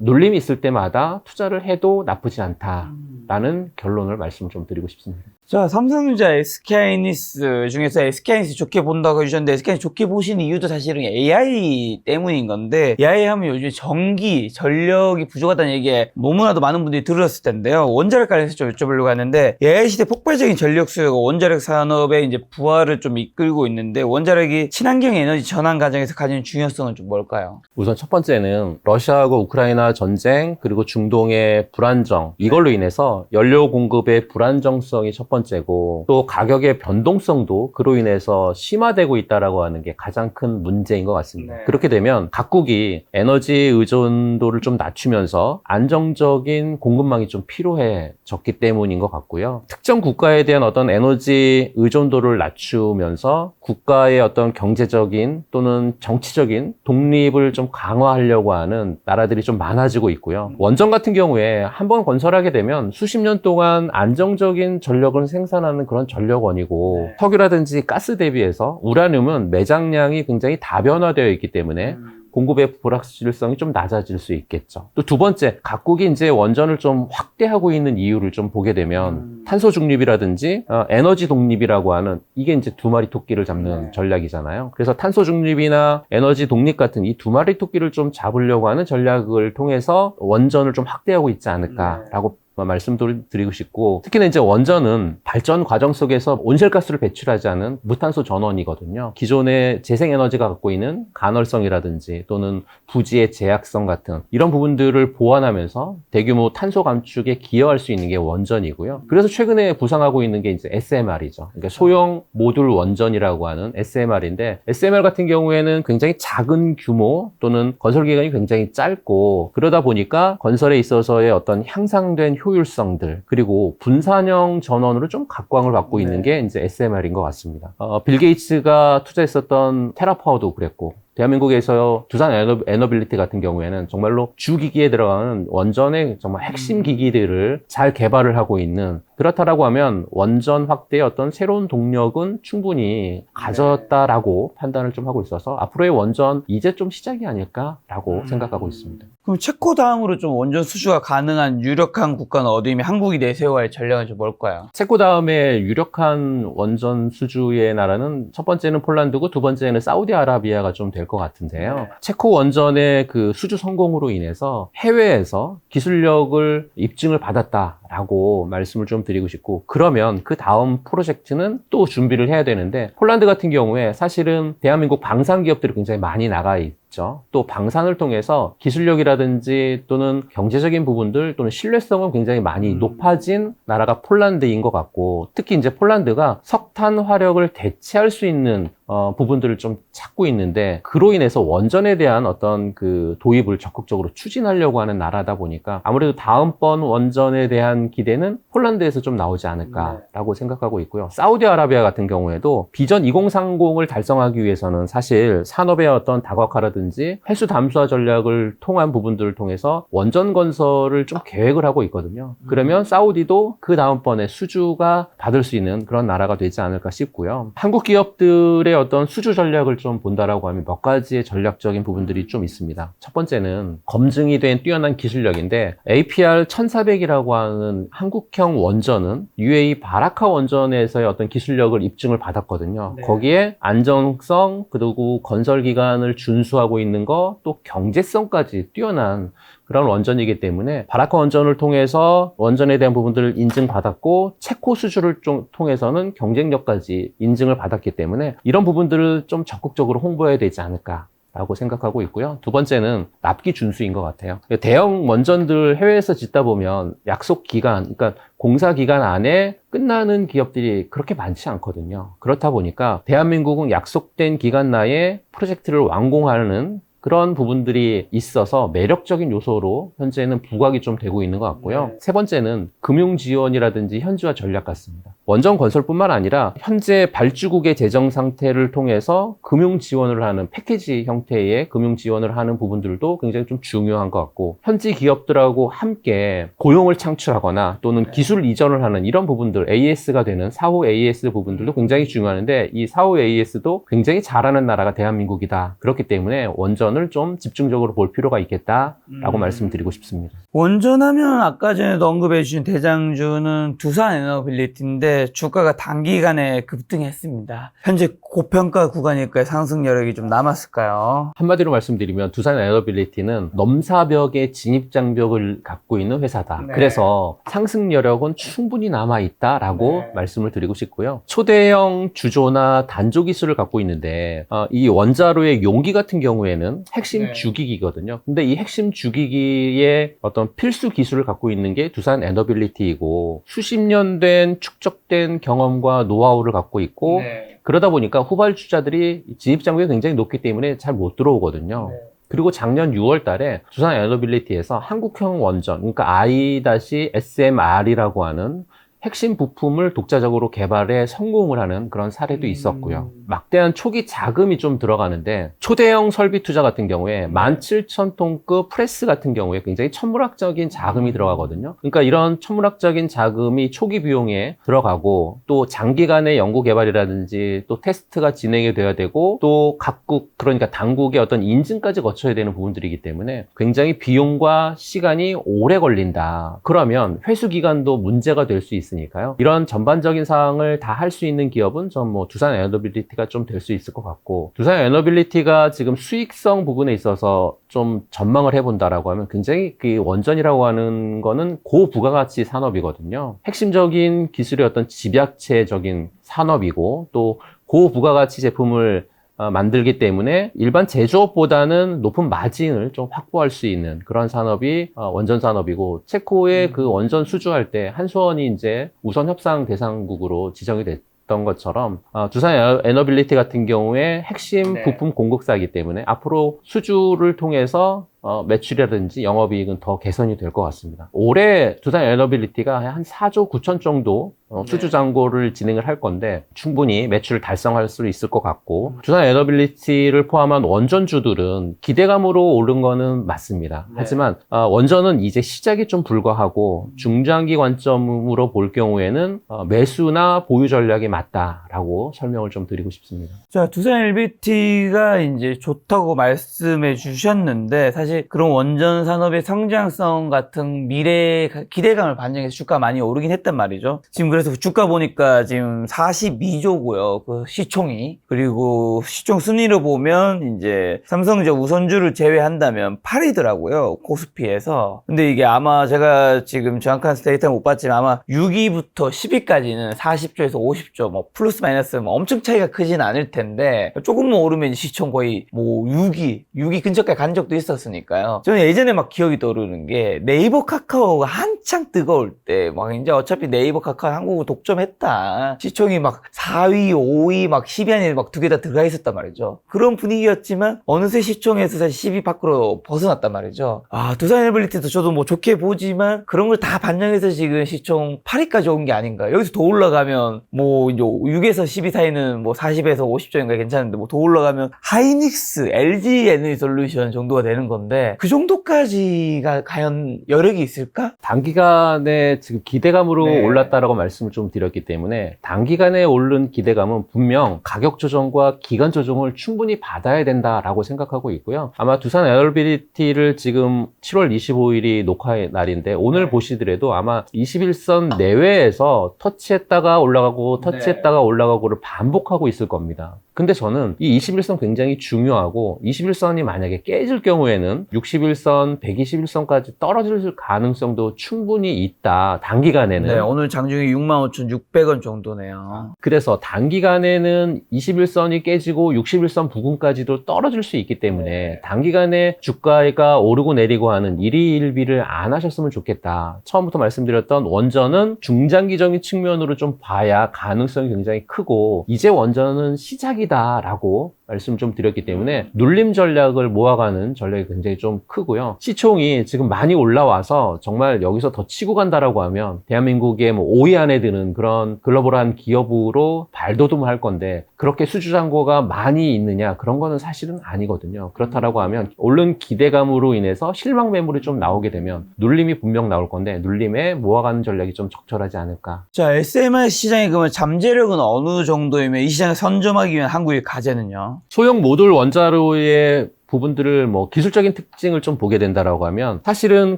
눌림이 있을 때마다 투자를 해도 나쁘지 않다라는 결론을 말씀 좀 드리고 싶습니다.
자, 삼성전자 SK하이닉스 중에서 SK하이닉스 좋게 본다고 해주셨는데 SK하이닉스 좋게 보시는 이유도 사실은 AI 때문인 건데 AI 하면 요즘 전기, 전력이 부족하다는 얘기에 너무나도 많은 분들이 들으셨을 텐데요. 원자력 관련해서 좀 여쭤보려고 하는데 AI 시대 폭발적인 전력 수요가 원자력 산업의 이제 부활을 좀 이끌고 있는데 원자력이 친환경 에너지 전환 과정에서 가진 중요성은 좀 뭘까요?
우선 첫 번째는 러시아하고 우크라이나 전쟁 그리고 중동의 불안정 이걸로 인해서 연료 공급의 불안정성이 첫 번째고 또 가격의 변동성도 그로 인해서 심화되고 있다라고 하는 게 가장 큰 문제인 것 같습니다. 그렇게 되면 각국이 에너지 의존도를 좀 낮추면서 안정적인 공급망이 좀 필요해졌기 때문인 것 같고요. 특정 국가에 대한 어떤 에너지 의존도를 낮추면서 국가의 어떤 경제적인 또는 정치적인 독립을 좀 강화하려고 하는 나라들이 좀 많아지고 있고요. 원전 같은 경우에 한번 건설하게 되면 수십 년 동안 안정적인 전력을 생산하는 그런 전력원이고 석유라든지 가스 대비해서 우라늄은 매장량이 굉장히 다변화되어 있기 때문에 공급의 불확실성이 좀 낮아질 수 있겠죠. 또 두 번째, 각국이 이제 원전을 좀 확대하고 있는 이유를 좀 보게 되면 탄소 중립이라든지 에너지 독립이라고 하는 이게 이제 두 마리 토끼를 잡는 전략이잖아요. 그래서 탄소 중립이나 에너지 독립 같은 이 두 마리 토끼를 좀 잡으려고 하는 전략을 통해서 원전을 좀 확대하고 있지 않을까라고 말씀도 드리고 싶고 특히나 이제 원전은 발전 과정 속에서 온실가스를 배출하지 않은 무탄소 전원이거든요. 기존의 재생에너지가 갖고 있는 간헐성이라든지 또는 부지의 제약성 같은 이런 부분들을 보완하면서 대규모 탄소 감축에 기여할 수 있는 게 원전이고요. 그래서 최근에 부상하고 있는 게 이제 SMR이죠. 그러니까 소형 모듈 원전이라고 하는 SMR인데 SMR 같은 경우에는 굉장히 작은 규모 또는 건설 기간이 굉장히 짧고 그러다 보니까 건설에 있어서의 어떤 향상된 효율성들 그리고 분산형 전원으로 좀 각광을 받고 있는 게 이제 SMR인 것 같습니다. 빌 게이츠가 투자했었던 테라파워도 그랬고 대한민국에서 두산 에너빌리티 같은 경우에는 정말로 주기기에 들어가는 원전의 정말 핵심 기기들을 잘 개발을 하고 있는 그렇다라고 하면 원전 확대의 어떤 새로운 동력은 충분히 가졌다라고 판단을 좀 하고 있어서 앞으로의 원전 이제 좀 시작이 아닐까라고 생각하고 있습니다.
그럼 체코 다음으로 좀 원전 수주가 가능한 유력한 국가는 어디이며 한국이 내세워야 할 전략은 좀 뭘까요?
체코 다음에 유력한 원전 수주의 나라는 첫 번째는 폴란드고 두 번째는 사우디아라비아가 좀 될 것 같은데요. 체코 원전의 그 수주 성공으로 인해서 해외에서 기술력을 입증을 받았다라고 말씀을 좀 드리고 싶고 그러면 그 다음 프로젝트는 또 준비를 해야 되는데 폴란드 같은 경우에 사실은 대한민국 방산 기업들이 굉장히 많이 나가 있죠. 또 방산을 통해서 기술력이라든지 또는 경제적인 부분들 또는 신뢰성은 굉장히 많이 높아진 나라가 폴란드인 것 같고 특히 이제 폴란드가 석탄 화력을 대체할 수 있는 부분들을 좀 찾고 있는데 그로 인해서 원전에 대한 어떤 그 도입을 적극적으로 추진하려고 하는 나라다 보니까 아무래도 다음번 원전에 대한 기대는 폴란드에서 좀 나오지 않을까라고 생각하고 있고요. 사우디아라비아 같은 경우에도 비전 2030을 달성하기 위해서는 사실 산업의 어떤 다각화라든지 해수 담수화 전략을 통한 부분들을 통해서 원전 건설을 좀 계획을 하고 있거든요. 그러면 사우디도 그 다음번에 수주가 받을 수 있는 그런 나라가 되지 않을까 싶고요. 한국 기업들의 어떤 수주 전략을 좀 본다라고 하면 몇 가지의 전략적인 부분들이 좀 있습니다. 첫 번째는 검증이 된 뛰어난 기술력인데 APR 1400이라고 하는 한국형 원전은 UAE 바라카 원전에서의 어떤 기술력을 입증을 받았거든요. 거기에 안정성 그리고 건설 기간을 준수하고 있는 거 또 경제성까지 뛰어난 그런 원전이기 때문에 바라카 원전을 통해서 원전에 대한 부분들을 인증받았고 체코 수주를 좀 통해서는 경쟁력까지 인증을 받았기 때문에 이런 부분들을 좀 적극적으로 홍보해야 되지 않을까 라고 생각하고 있고요. 두 번째는 납기 준수인 것 같아요. 대형 원전들 해외에서 짓다 보면 약속 기간, 그러니까 공사 기간 안에 끝나는 기업들이 그렇게 많지 않거든요. 그렇다 보니까 대한민국은 약속된 기간 내에 프로젝트를 완공하는 그런 부분들이 있어서 매력적인 요소로 현재는 부각이 좀 되고 있는 것 같고요. 세 번째는 금융 지원이라든지 현지화 전략 같습니다. 원전 건설뿐만 아니라 현재 발주국의 재정 상태를 통해서 금융 지원을 하는 패키지 형태의 금융 지원을 하는 부분들도 굉장히 좀 중요한 것 같고, 현지 기업들하고 함께 고용을 창출하거나 또는 기술 이전을 하는 이런 부분들, AS가 되는 사후 AS 부분들도 굉장히 중요한데, 이 사후 AS도 굉장히 잘하는 나라가 대한민국이다. 그렇기 때문에 원전을 좀 집중적으로 볼 필요가 있겠다라고 말씀드리고 싶습니다.
원전하면 아까 전에도 언급해 주신 대장주는 두산 에너빌리티인데 주가가 단기간에 급등했습니다. 현재 고평가 구간일까요? 상승 여력이 좀 남았을까요?
한마디로 말씀드리면 두산 에너빌리티는 넘사벽의 진입 장벽을 갖고 있는 회사다.
네.
그래서 상승 여력은 충분히 남아있다라고
네.
말씀을 드리고 싶고요. 초대형 주조나 단조 기술을 갖고 있는데 이 원자로의 용기 같은 경우에는 핵심
네.
주기기거든요. 근데 이 핵심 주기기의 어떤 필수 기술을 갖고 있는 게 두산 에너빌리티이고, 수십 년 된 축적된 경험과 노하우를 갖고 있고,
네.
그러다 보니까 후발주자들이 진입 장벽이 굉장히 높기 때문에 잘 못 들어오거든요.
네.
그리고 작년 6월 달에 두산 에너빌리티에서 한국형 원전, 그러니까 I-SMR이라고 하는 핵심 부품을 독자적으로 개발해 성공을 하는 그런 사례도 있었고요. 막대한 초기 자금이 좀 들어가는데, 초대형 설비 투자 같은 경우에 17,000톤급 프레스 같은 경우에 굉장히 천문학적인 자금이 들어가거든요. 그러니까 이런 천문학적인 자금이 초기 비용에 들어가고, 또 장기간의 연구 개발이라든지 또 테스트가 진행이 돼야 되고, 또 각국, 그러니까 당국의 어떤 인증까지 거쳐야 되는 부분들이기 때문에 굉장히 비용과 시간이 오래 걸린다. 그러면 회수 기간도 문제가 될 수 있습니다. 니까요. 이런 전반적인 사항을 다 할 수 있는 기업은 전 뭐 두산 에너빌리티가 좀 될 수 있을 것 같고, 두산 에너빌리티가 지금 수익성 부분에 있어서 좀 전망을 해본다라고 하면 굉장히 그 원전이라고 하는 거는 고부가가치 산업이거든요. 핵심적인 기술의 어떤 집약체적인 산업이고, 또 고부가가치 제품을 만들기 때문에 일반 제조업보다는 높은 마진을 좀 확보할 수 있는 그런 산업이 원전 산업이고, 체코의 그 원전 수주할 때 한수원이 이제 우선 협상 대상국으로 지정이 됐던 것처럼 두산 에너빌리티 같은 경우에 핵심 부품 공급사이기 때문에 앞으로 수주를 통해서 매출이라든지 영업이익은 더 개선이 될 것 같습니다. 올해 두산 에너빌리티가 한 4조 9천 정도 수주 잔고를 진행을 할 건데 충분히 매출을 달성할 수 있을 것 같고, 두산 에너빌리티를 포함한 원전주들은 기대감으로 오른 거는 맞습니다. 하지만 원전은 이제 시작이 좀 불과하고 중장기 관점으로 볼 경우에는 매수나 보유 전략이 맞다라고 설명을 좀 드리고 싶습니다.
자, 두산 LBT가 이제 좋다고 말씀해 주셨는데, 사실 그런 원전 산업의 성장성 같은 미래 기대감을 반영해서 주가 많이 오르긴 했단 말이죠. 지금 그래서 주가 보니까 지금 42조고요. 그 시총이. 그리고 시총 순위로 보면 이제 삼성전자 우선주를 제외한다면 8위더라고요. 코스피에서. 근데 이게 아마 제가 지금 정확한 데이터 못 봤지만 아마 6위부터 10위까지는 40조에서 50조, 뭐 플러스 마이너스 뭐 엄청 차이가 크진 않을 텐데, 조금만 오르면 시총 거의 뭐 6위 근처까지 간 적도 있었으니까요. 저는 예전에 막 기억이 떠오르는 게, 네이버 카카오가 한창 뜨거울 때 막 이제 어차피 네이버 카카오 한국을 독점했다, 시총이 막 4위, 5위, 막 10위 안에 막 두 개 다 들어가 있었단 말이죠. 그런 분위기였지만 어느새 시총에서 사실 10위 밖으로 벗어났단 말이죠. 두산 에너빌리티도 저도 뭐 좋게 보지만 그런 걸 다 반영해서 지금 시총 8위까지 온 게 아닌가. 여기서 더 올라가면 뭐 이제 6에서 10위 사이는 뭐 40에서 50조인가 괜찮은데, 뭐 더 올라가면 하이닉스, LG 에너지솔루션 정도가 되는 건데, 그 정도까지가 과연 여력이 있을까?
단기간에 지금 기대감으로 올랐다라고 말씀을 좀 드렸기 때문에, 단기간에 오른 기대감은 분명 가격 조정과 기간 조정을 충분히 받아야 된다라고 생각하고 있고요. 아마 두산 에너빌리티를 지금 7월 25일이 녹화의 날인데, 오늘 보시더라도 아마 21선 내외에서 터치했다가 올라가고 터치했다가 올라가고를 반복하고 있을 겁니다. 근데 저는 이 21선 굉장히 중요하고 21선이 만약에 깨질 경우에는 61선, 121선까지 떨어질 가능성도 충분히 있다. 단기간에는.
네, 오늘 장중에 65,600원 정도네요.
그래서 단기간에는 21선이 깨지고 61선 부근까지도 떨어질 수 있기 때문에 단기간에 주가가 오르고 내리고 하는 일희일비를 안 하셨으면 좋겠다. 처음부터 말씀드렸던 원전은 중장기적인 측면으로 좀 봐야 가능성이 굉장히 크고 이제 원전은 시작이다라고 말씀 좀 드렸기 때문에 눌림 전략을 모아가는 전략이 굉장히 좀 크고요. 시총이 지금 많이 올라와서 정말 여기서 더 치고 간다라고 하면 대한민국의 뭐 5위 안에 드는 그런 글로벌한 기업으로 발돋움을 할 건데 그렇게 수주잔고가 많이 있느냐 그런 거는 사실은 아니거든요. 그렇다라고 하면 오른 기대감으로 인해서 실망 매물이 좀 나오게 되면 눌림이 분명 나올 건데 눌림에 모아가는 전략이 좀 적절하지 않을까.
자, SMR 시장의 그러면 잠재력은 어느 정도이면 이 시장을 선점하기 위한 한국의 과제는요?
소형 모듈 원자로의 부분들을 뭐 기술적인 특징을 좀 보게 된다라고 하면 사실은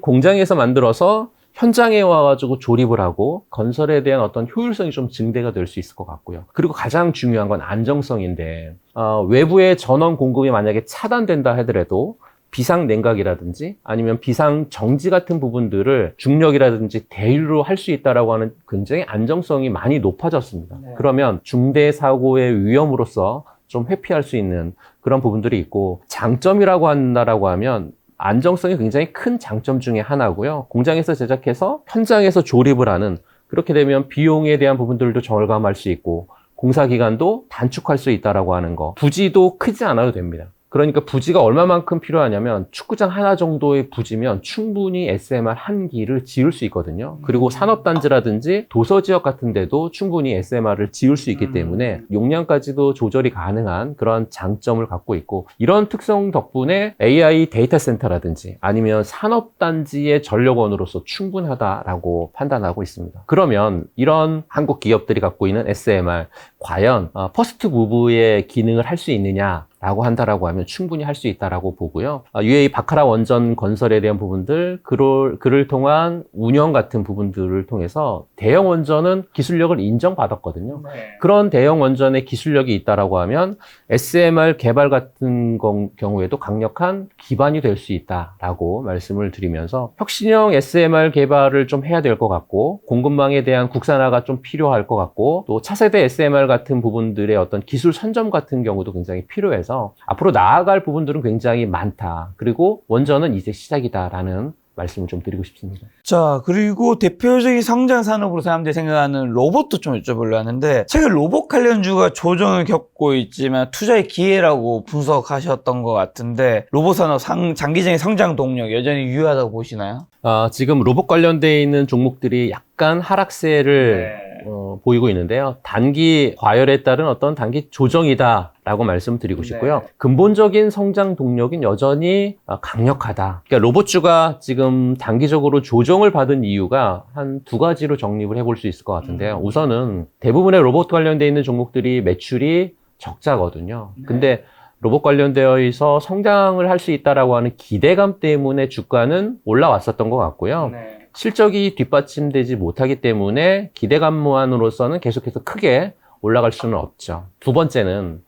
공장에서 만들어서 현장에 와가지고 조립을 하고 건설에 대한 어떤 효율성이 좀 증대가 될 수 있을 것 같고요. 그리고 가장 중요한 건 안정성인데 외부의 전원 공급이 만약에 차단된다 하더라도 비상 냉각이라든지 아니면 비상 정지 같은 부분들을 중력이라든지 대류로 할 수 있다라고 하는 굉장히 안정성이 많이 높아졌습니다.
네.
그러면 중대 사고의 위험으로서 좀 회피할 수 있는 그런 부분들이 있고 장점이라고 한다라고 하면 안정성이 굉장히 큰 장점 중에 하나고요. 공장에서 제작해서 현장에서 조립을 하는 그렇게 되면 비용에 대한 부분들도 절감할 수 있고 공사 기간도 단축할 수 있다라고 하는 거. 부지도 크지 않아도 됩니다. 그러니까 부지가 얼마만큼 필요하냐면 축구장 하나 정도의 부지면 충분히 SMR 한 기를 지을 수 있거든요. 그리고 산업단지라든지 도서지역 같은 데도 충분히 SMR을 지을 수 있기 때문에 용량까지도 조절이 가능한 그런 장점을 갖고 있고 이런 특성 덕분에 AI 데이터 센터라든지 아니면 산업단지의 전력원으로서 충분하다라고 판단하고 있습니다. 그러면 이런 한국 기업들이 갖고 있는 SMR 과연 퍼스트 무브의 기능을 할 수 있느냐 라고 한다라고 하면 충분히 할 수 있다라고 보고요. UAE 바카라 원전 건설에 대한 부분들, 그를 통한 운영 같은 부분들을 통해서 대형 원전은 기술력을 인정받았거든요.
네.
그런 대형 원전의 기술력이 있다라고 하면 SMR 개발 같은 경우에도 강력한 기반이 될 수 있다라고 말씀을 드리면서 혁신형 SMR 개발을 좀 해야 될 것 같고 공급망에 대한 국산화가 좀 필요할 것 같고 또 차세대 SMR 같은 부분들의 어떤 기술 선점 같은 경우도 굉장히 필요해서 앞으로 나아갈 부분들은 굉장히 많다. 그리고 원전은 이제 시작이다라는 말씀을 좀 드리고 싶습니다.
자, 그리고 대표적인 성장 산업으로 사람들이 생각하는 로봇도 좀 여쭤보려고 하는데 최근 로봇 관련주가 조정을 겪고 있지만 투자의 기회라고 분석하셨던 것 같은데 로봇 산업 장기적인 성장 동력 여전히 유효하다고 보시나요?
지금 로봇 관련되어 있는 종목들이 약간 하락세를 보이고 있는데요. 단기 과열에 따른 어떤 단기 조정이다라고 말씀드리고 싶고요. 근본적인 성장 동력은 여전히 강력하다. 그러니까 로봇주가 지금 단기적으로 조정을 받은 이유가 한 두 가지로 정립을 해볼 수 있을 것 같은데요. 우선은 대부분의 로봇 관련되어 있는 종목들이 매출이 적자거든요. 근데 로봇 관련되어 있어 성장을 할 수 있다라고 하는 기대감 때문에 주가는 올라왔었던 것 같고요. 실적이 뒷받침되지 못하기 때문에 기대감만으로서는 계속해서 크게 올라갈 수는 없죠. 두 번째는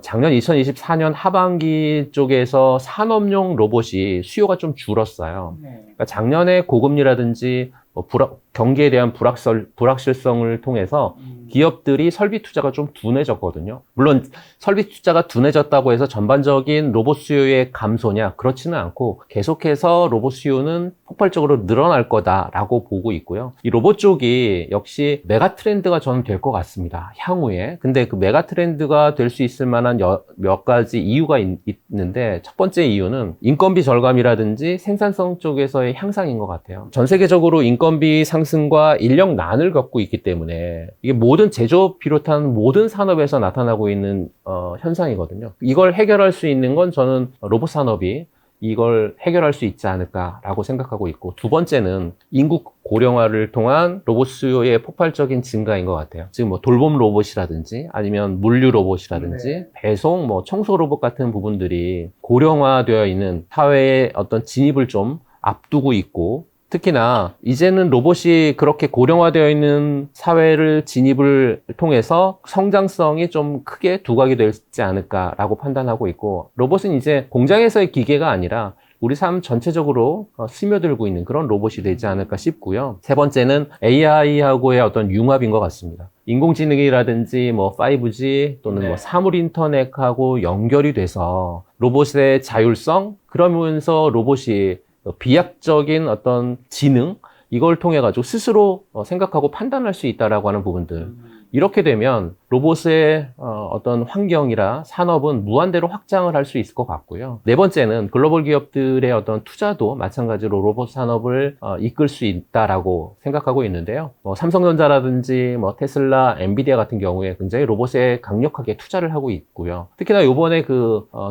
작년 2024년 하반기 쪽에서 산업용 로봇이 수요가 좀 줄었어요. 그러니까 작년에 고금리라든지 경기에 대한 불확실성을 통해서 기업들이 설비 투자가 좀 둔해졌거든요. 물론 설비 투자가 둔해졌다고 해서 전반적인 로봇 수요의 감소냐? 그렇지는 않고 계속해서 로봇 수요는 폭발적으로 늘어날 거다라고 보고 있고요. 이 로봇 쪽이 역시 메가 트렌드가 저는 될 것 같습니다. 향후에. 근데 그 메가 트렌드가 될 수 있을 만한 몇 가지 이유가 있는데 첫 번째 이유는 인건비 절감이라든지 생산성 쪽에서의 향상인 것 같아요. 전 세계적으로 인건비 상승과 인력난을 겪고 있기 때문에 이게 모든 제조업 비롯한 모든 산업에서 나타나고 있는 현상이거든요. 이걸 해결할 수 있는 건 저는 로봇 산업이 이걸 해결할 수 있지 않을까라고 생각하고 있고 두 번째는 인구 고령화를 통한 로봇 수요의 폭발적인 증가인 것 같아요. 지금 뭐 돌봄 로봇이라든지 아니면 물류 로봇이라든지 배송, 뭐 청소 로봇 같은 부분들이 고령화되어 있는 사회의 어떤 진입을 좀 앞두고 있고 특히나 이제는 로봇이 그렇게 고령화되어 있는 사회를 진입을 통해서 성장성이 좀 크게 두각이 되지 않을까라고 판단하고 있고, 로봇은 이제 공장에서의 기계가 아니라 우리 삶 전체적으로 스며들고 있는 그런 로봇이 되지 않을까 싶고요. 세 번째는 AI하고의 어떤 융합인 것 같습니다. 인공지능이라든지 뭐 5G 또는 뭐 사물 인터넷하고 연결이 돼서 로봇의 자율성, 그러면서 로봇이 비약적인 어떤 지능, 이걸 통해 가지고 스스로 생각하고 판단할 수 있다라고 하는 부분들. 이렇게 되면 로봇의 어떤 환경이라 산업은 무한대로 확장을 할 수 있을 것 같고요. 네 번째는 글로벌 기업들의 어떤 투자도 마찬가지로 로봇 산업을 이끌 수 있다라고 생각하고 있는데요. 삼성전자라든지 테슬라, 엔비디아 같은 경우에 굉장히 로봇에 강력하게 투자를 하고 있고요. 특히나 이번에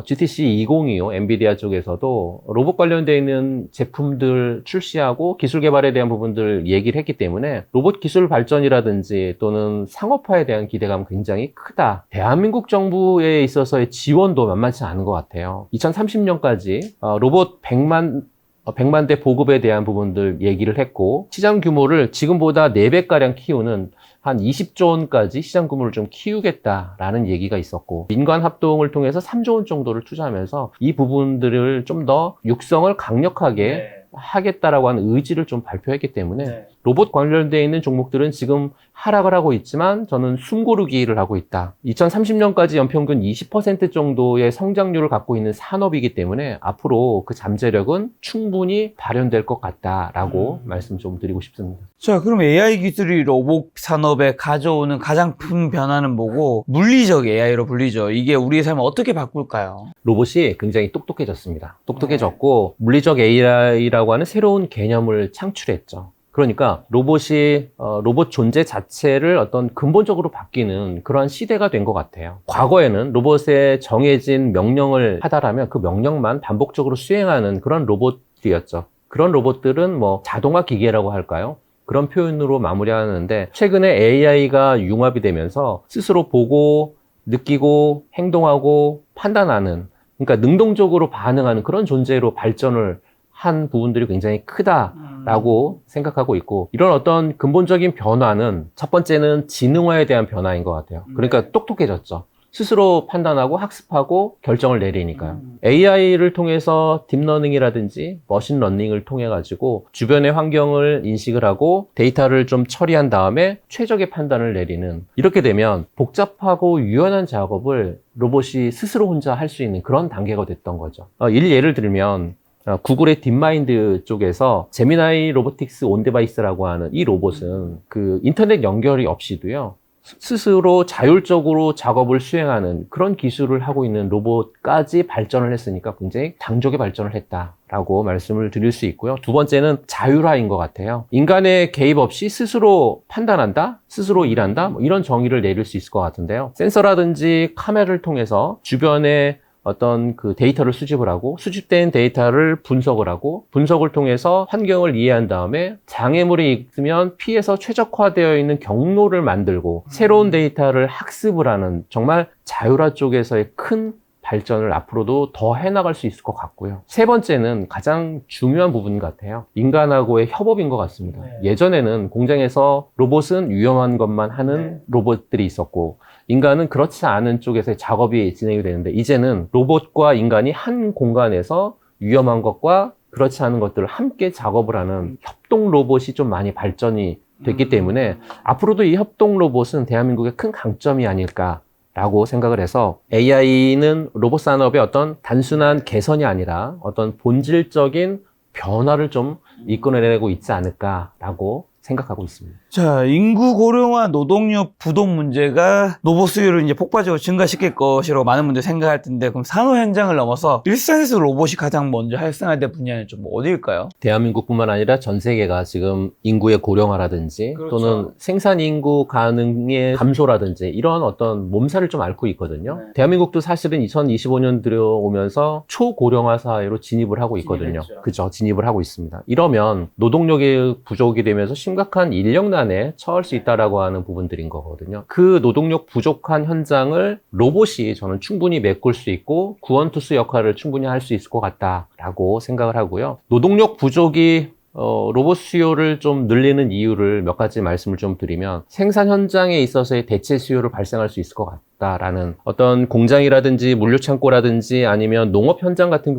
GTC 2025 엔비디아 쪽에서도 로봇 관련되어 있는 제품들 출시하고 기술 개발에 대한 부분들 얘기를 했기 때문에 로봇 기술 발전이라든지 또는 상업화에 대한 기대감 굉장히 크다. 대한민국 정부에 있어서의 지원도 만만치 않은 것 같아요. 2030년까지 로봇 100만 대 보급에 대한 부분들 얘기를 했고, 시장 규모를 지금보다 4배가량 키우는 한 20조 원까지 시장 규모를 좀 키우겠다라는 얘기가 있었고, 민관 합동을 통해서 3조 원 정도를 투자하면서 이 부분들을 좀 더 육성을 강력하게 하겠다라고 하는 의지를 좀 발표했기 때문에 로봇 관련되어 있는 종목들은 지금 하락을 하고 있지만 저는 숨고르기를 하고 있다. 2030년까지 연평균 20% 정도의 성장률을 갖고 있는 산업이기 때문에 앞으로 그 잠재력은 충분히 발현될 것 같다라고 말씀 좀 드리고 싶습니다.
자, 그럼 AI 기술이 로봇 산업에 가져오는 가장 큰 변화는 뭐고, 물리적 AI로 불리죠. 이게 우리의 삶을 어떻게 바꿀까요?
로봇이 굉장히 똑똑해졌습니다. 똑똑해졌고 물리적 AI라고 하는 새로운 개념을 창출했죠. 그러니까 로봇이 로봇 존재 자체를 어떤 근본적으로 바뀌는 그러한 시대가 된 것 같아요. 과거에는 로봇에 정해진 명령을 하다라면 그 명령만 반복적으로 수행하는 그런 로봇이었죠. 그런 로봇들은 자동화 기계라고 할까요? 그런 표현으로 마무리하는데, 최근에 AI가 융합이 되면서 스스로 보고 느끼고 행동하고 판단하는, 그러니까 능동적으로 반응하는 그런 존재로 발전을 한 부분들이 굉장히 크다라고 생각하고 있고, 이런 어떤 근본적인 변화는 첫 번째는 지능화에 대한 변화인 것 같아요. 그러니까 똑똑해졌죠. 스스로 판단하고 학습하고 결정을 내리니까요. AI를 통해서 딥러닝이라든지 머신러닝을 통해 가지고 주변의 환경을 인식을 하고 데이터를 좀 처리한 다음에 최적의 판단을 내리는, 이렇게 되면 복잡하고 유연한 작업을 로봇이 스스로 혼자 할 수 있는 그런 단계가 됐던 거죠. 예를 들면 구글의 딥마인드 쪽에서 제미나이 로보틱스 온데바이스라고 하는 이 로봇은 그 인터넷 연결이 없이도요, 스스로 자율적으로 작업을 수행하는 그런 기술을 하고 있는 로봇까지 발전을 했으니까 굉장히 당족의 발전을 했다라고 말씀을 드릴 수 있고요. 두 번째는 자율화인 것 같아요. 인간의 개입 없이 스스로 판단한다, 스스로 일한다, 이런 정의를 내릴 수 있을 것 같은데요. 센서라든지 카메라를 통해서 주변에 어떤 그 데이터를 수집을 하고, 수집된 데이터를 분석을 하고, 분석을 통해서 환경을 이해한 다음에 장애물이 있으면 피해서 최적화되어 있는 경로를 만들고 새로운 데이터를 학습을 하는, 정말 자율화 쪽에서의 큰 발전을 앞으로도 더 해나갈 수 있을 것 같고요. 세 번째는 가장 중요한 부분 같아요. 인간하고의 협업인 것 같습니다. 예전에는 공장에서 로봇은 위험한 것만 하는 로봇들이 있었고, 인간은 그렇지 않은 쪽에서 작업이 진행이 되는데, 이제는 로봇과 인간이 한 공간에서 위험한 것과 그렇지 않은 것들을 함께 작업을 하는 협동 로봇이 좀 많이 발전이 됐기 때문에 앞으로도 이 협동 로봇은 대한민국의 큰 강점이 아닐까라고 생각을 해서, AI는 로봇 산업의 어떤 단순한 개선이 아니라 어떤 본질적인 변화를 좀 이끌어내고 있지 않을까라고 생각하고 있습니다.
자, 인구 고령화, 노동력 부족 문제가 로봇 수요를 이제 폭발적으로 증가시킬 것이라고 많은 분들이 생각할 텐데, 그럼 산업 현장을 넘어서 일상에서 로봇이 가장 먼저 활성화될 분야는 좀 어디일까요?
대한민국뿐만 아니라 전 세계가 지금 인구의 고령화라든지 또는 생산 인구 가능의 감소라든지 이런 어떤 몸살을 좀 앓고 있거든요. 대한민국도 사실은 2025년 들어오면서 초고령화 사회로 진입을 하고 있거든요. 그죠? 진입을 하고 있습니다. 이러면 노동력의 부족이 되면서 심각한 인력난에 처할 수 있다라고 하는 부분들인 거거든요. 그 노동력 부족한 현장을 로봇이 저는 충분히 메꿀 수 있고 구원투수 역할을 충분히 할 수 있을 것 같다라고 생각을 하고요. 노동력 부족이 로봇 수요를 좀 늘리는 이유를 몇 가지 말씀을 좀 드리면 생산 현장에 있어서의 대체 수요를 발생할 수 있을 것 같다라는 어떤 공장이라든지 물류창고라든지 아니면 농업 현장 같은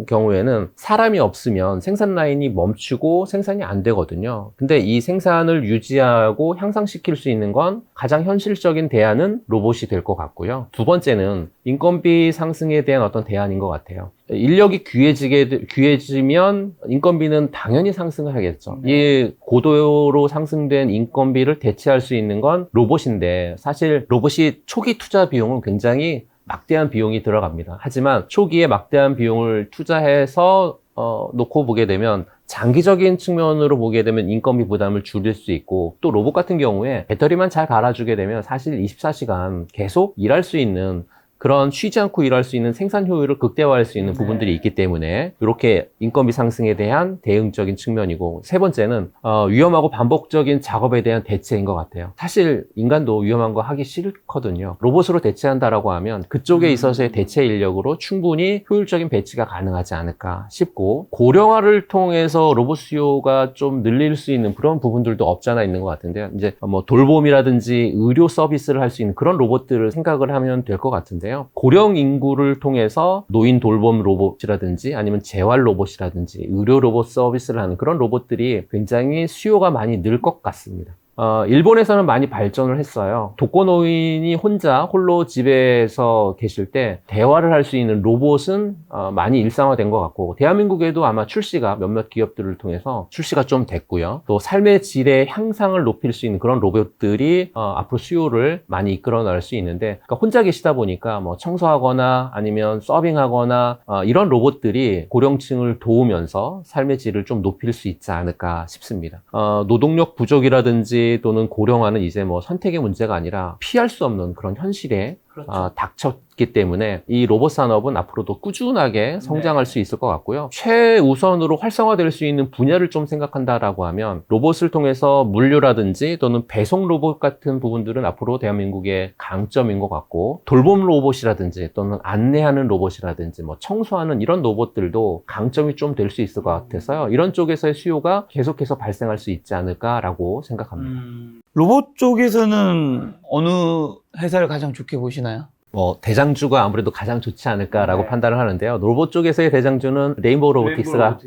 경우에는 사람이 없으면 생산 라인이 멈추고 생산이 안 되거든요. 근데 이 생산을 유지하고 향상시킬 수 있는 건 가장 현실적인 대안은 로봇이 될 것 같고요. 두 번째는 인건비 상승에 대한 어떤 대안인 것 같아요. 인력이 귀해지면 인건비는 당연히 상승을 하겠죠. 이 고도로 상승된 인건비를 대체할 수 있는 건 로봇인데 사실 로봇이 초기 투자 비용은 굉장히 막대한 비용이 들어갑니다. 하지만 초기에 막대한 비용을 투자해서 놓고 보게 되면 장기적인 측면으로 보게 되면 인건비 부담을 줄일 수 있고 또 로봇 같은 경우에 배터리만 잘 갈아주게 되면 사실 24시간 계속 일할 수 있는 그런 쉬지 않고 일할 수 있는 생산 효율을 극대화할 수 있는 부분들이 있기 때문에 이렇게 인건비 상승에 대한 대응적인 측면이고 세 번째는 위험하고 반복적인 작업에 대한 대체인 것 같아요. 사실 인간도 위험한 거 하기 싫거든요. 로봇으로 대체한다라고 하면 그쪽에 있어서의 대체 인력으로 충분히 효율적인 배치가 가능하지 않을까 싶고 고령화를 통해서 로봇 수요가 좀 늘릴 수 있는 그런 부분들도 없잖아 있는 것 같은데요. 이제 뭐 돌봄이라든지 의료 서비스를 할 수 있는 그런 로봇들을 생각을 하면 될 것 같은데 고령 인구를 통해서 노인 돌봄 로봇이라든지 아니면 재활 로봇이라든지 의료 로봇 서비스를 하는 그런 로봇들이 굉장히 수요가 많이 늘 것 같습니다. 일본에서는 많이 발전을 했어요. 독거노인이 홀로 집에서 계실 때 대화를 할 수 있는 로봇은 많이 일상화된 것 같고 대한민국에도 아마 출시가 몇몇 기업들을 통해서 출시가 좀 됐고요. 또 삶의 질의 향상을 높일 수 있는 그런 로봇들이 앞으로 수요를 많이 이끌어 나갈 수 있는데 그러니까 혼자 계시다 보니까 뭐 청소하거나 아니면 서빙하거나 이런 로봇들이 고령층을 도우면서 삶의 질을 좀 높일 수 있지 않을까 싶습니다. 노동력 부족이라든지 또는 고령화는 이제 뭐 선택의 문제가 아니라 피할 수 없는 그런 현실에 닥쳤기 때문에 이 로봇 산업은 앞으로도 꾸준하게 성장할 수 있을 것 같고요. 최우선으로 활성화될 수 있는 분야를 좀 생각한다라고 하면 로봇을 통해서 물류라든지 또는 배송 로봇 같은 부분들은 앞으로 대한민국의 강점인 것 같고 돌봄 로봇이라든지 또는 안내하는 로봇이라든지 뭐 청소하는 이런 로봇들도 강점이 좀 될 수 있을 것 같아서요. 이런 쪽에서의 수요가 계속해서 발생할 수 있지 않을까라고 생각합니다.
로봇 쪽에서는 어느 회사를 가장 좋게 보시나요?
대장주가 아무래도 가장 좋지 않을까라고 판단을 하는데요. 로봇 쪽에서의 대장주는 레인보우 로보틱스가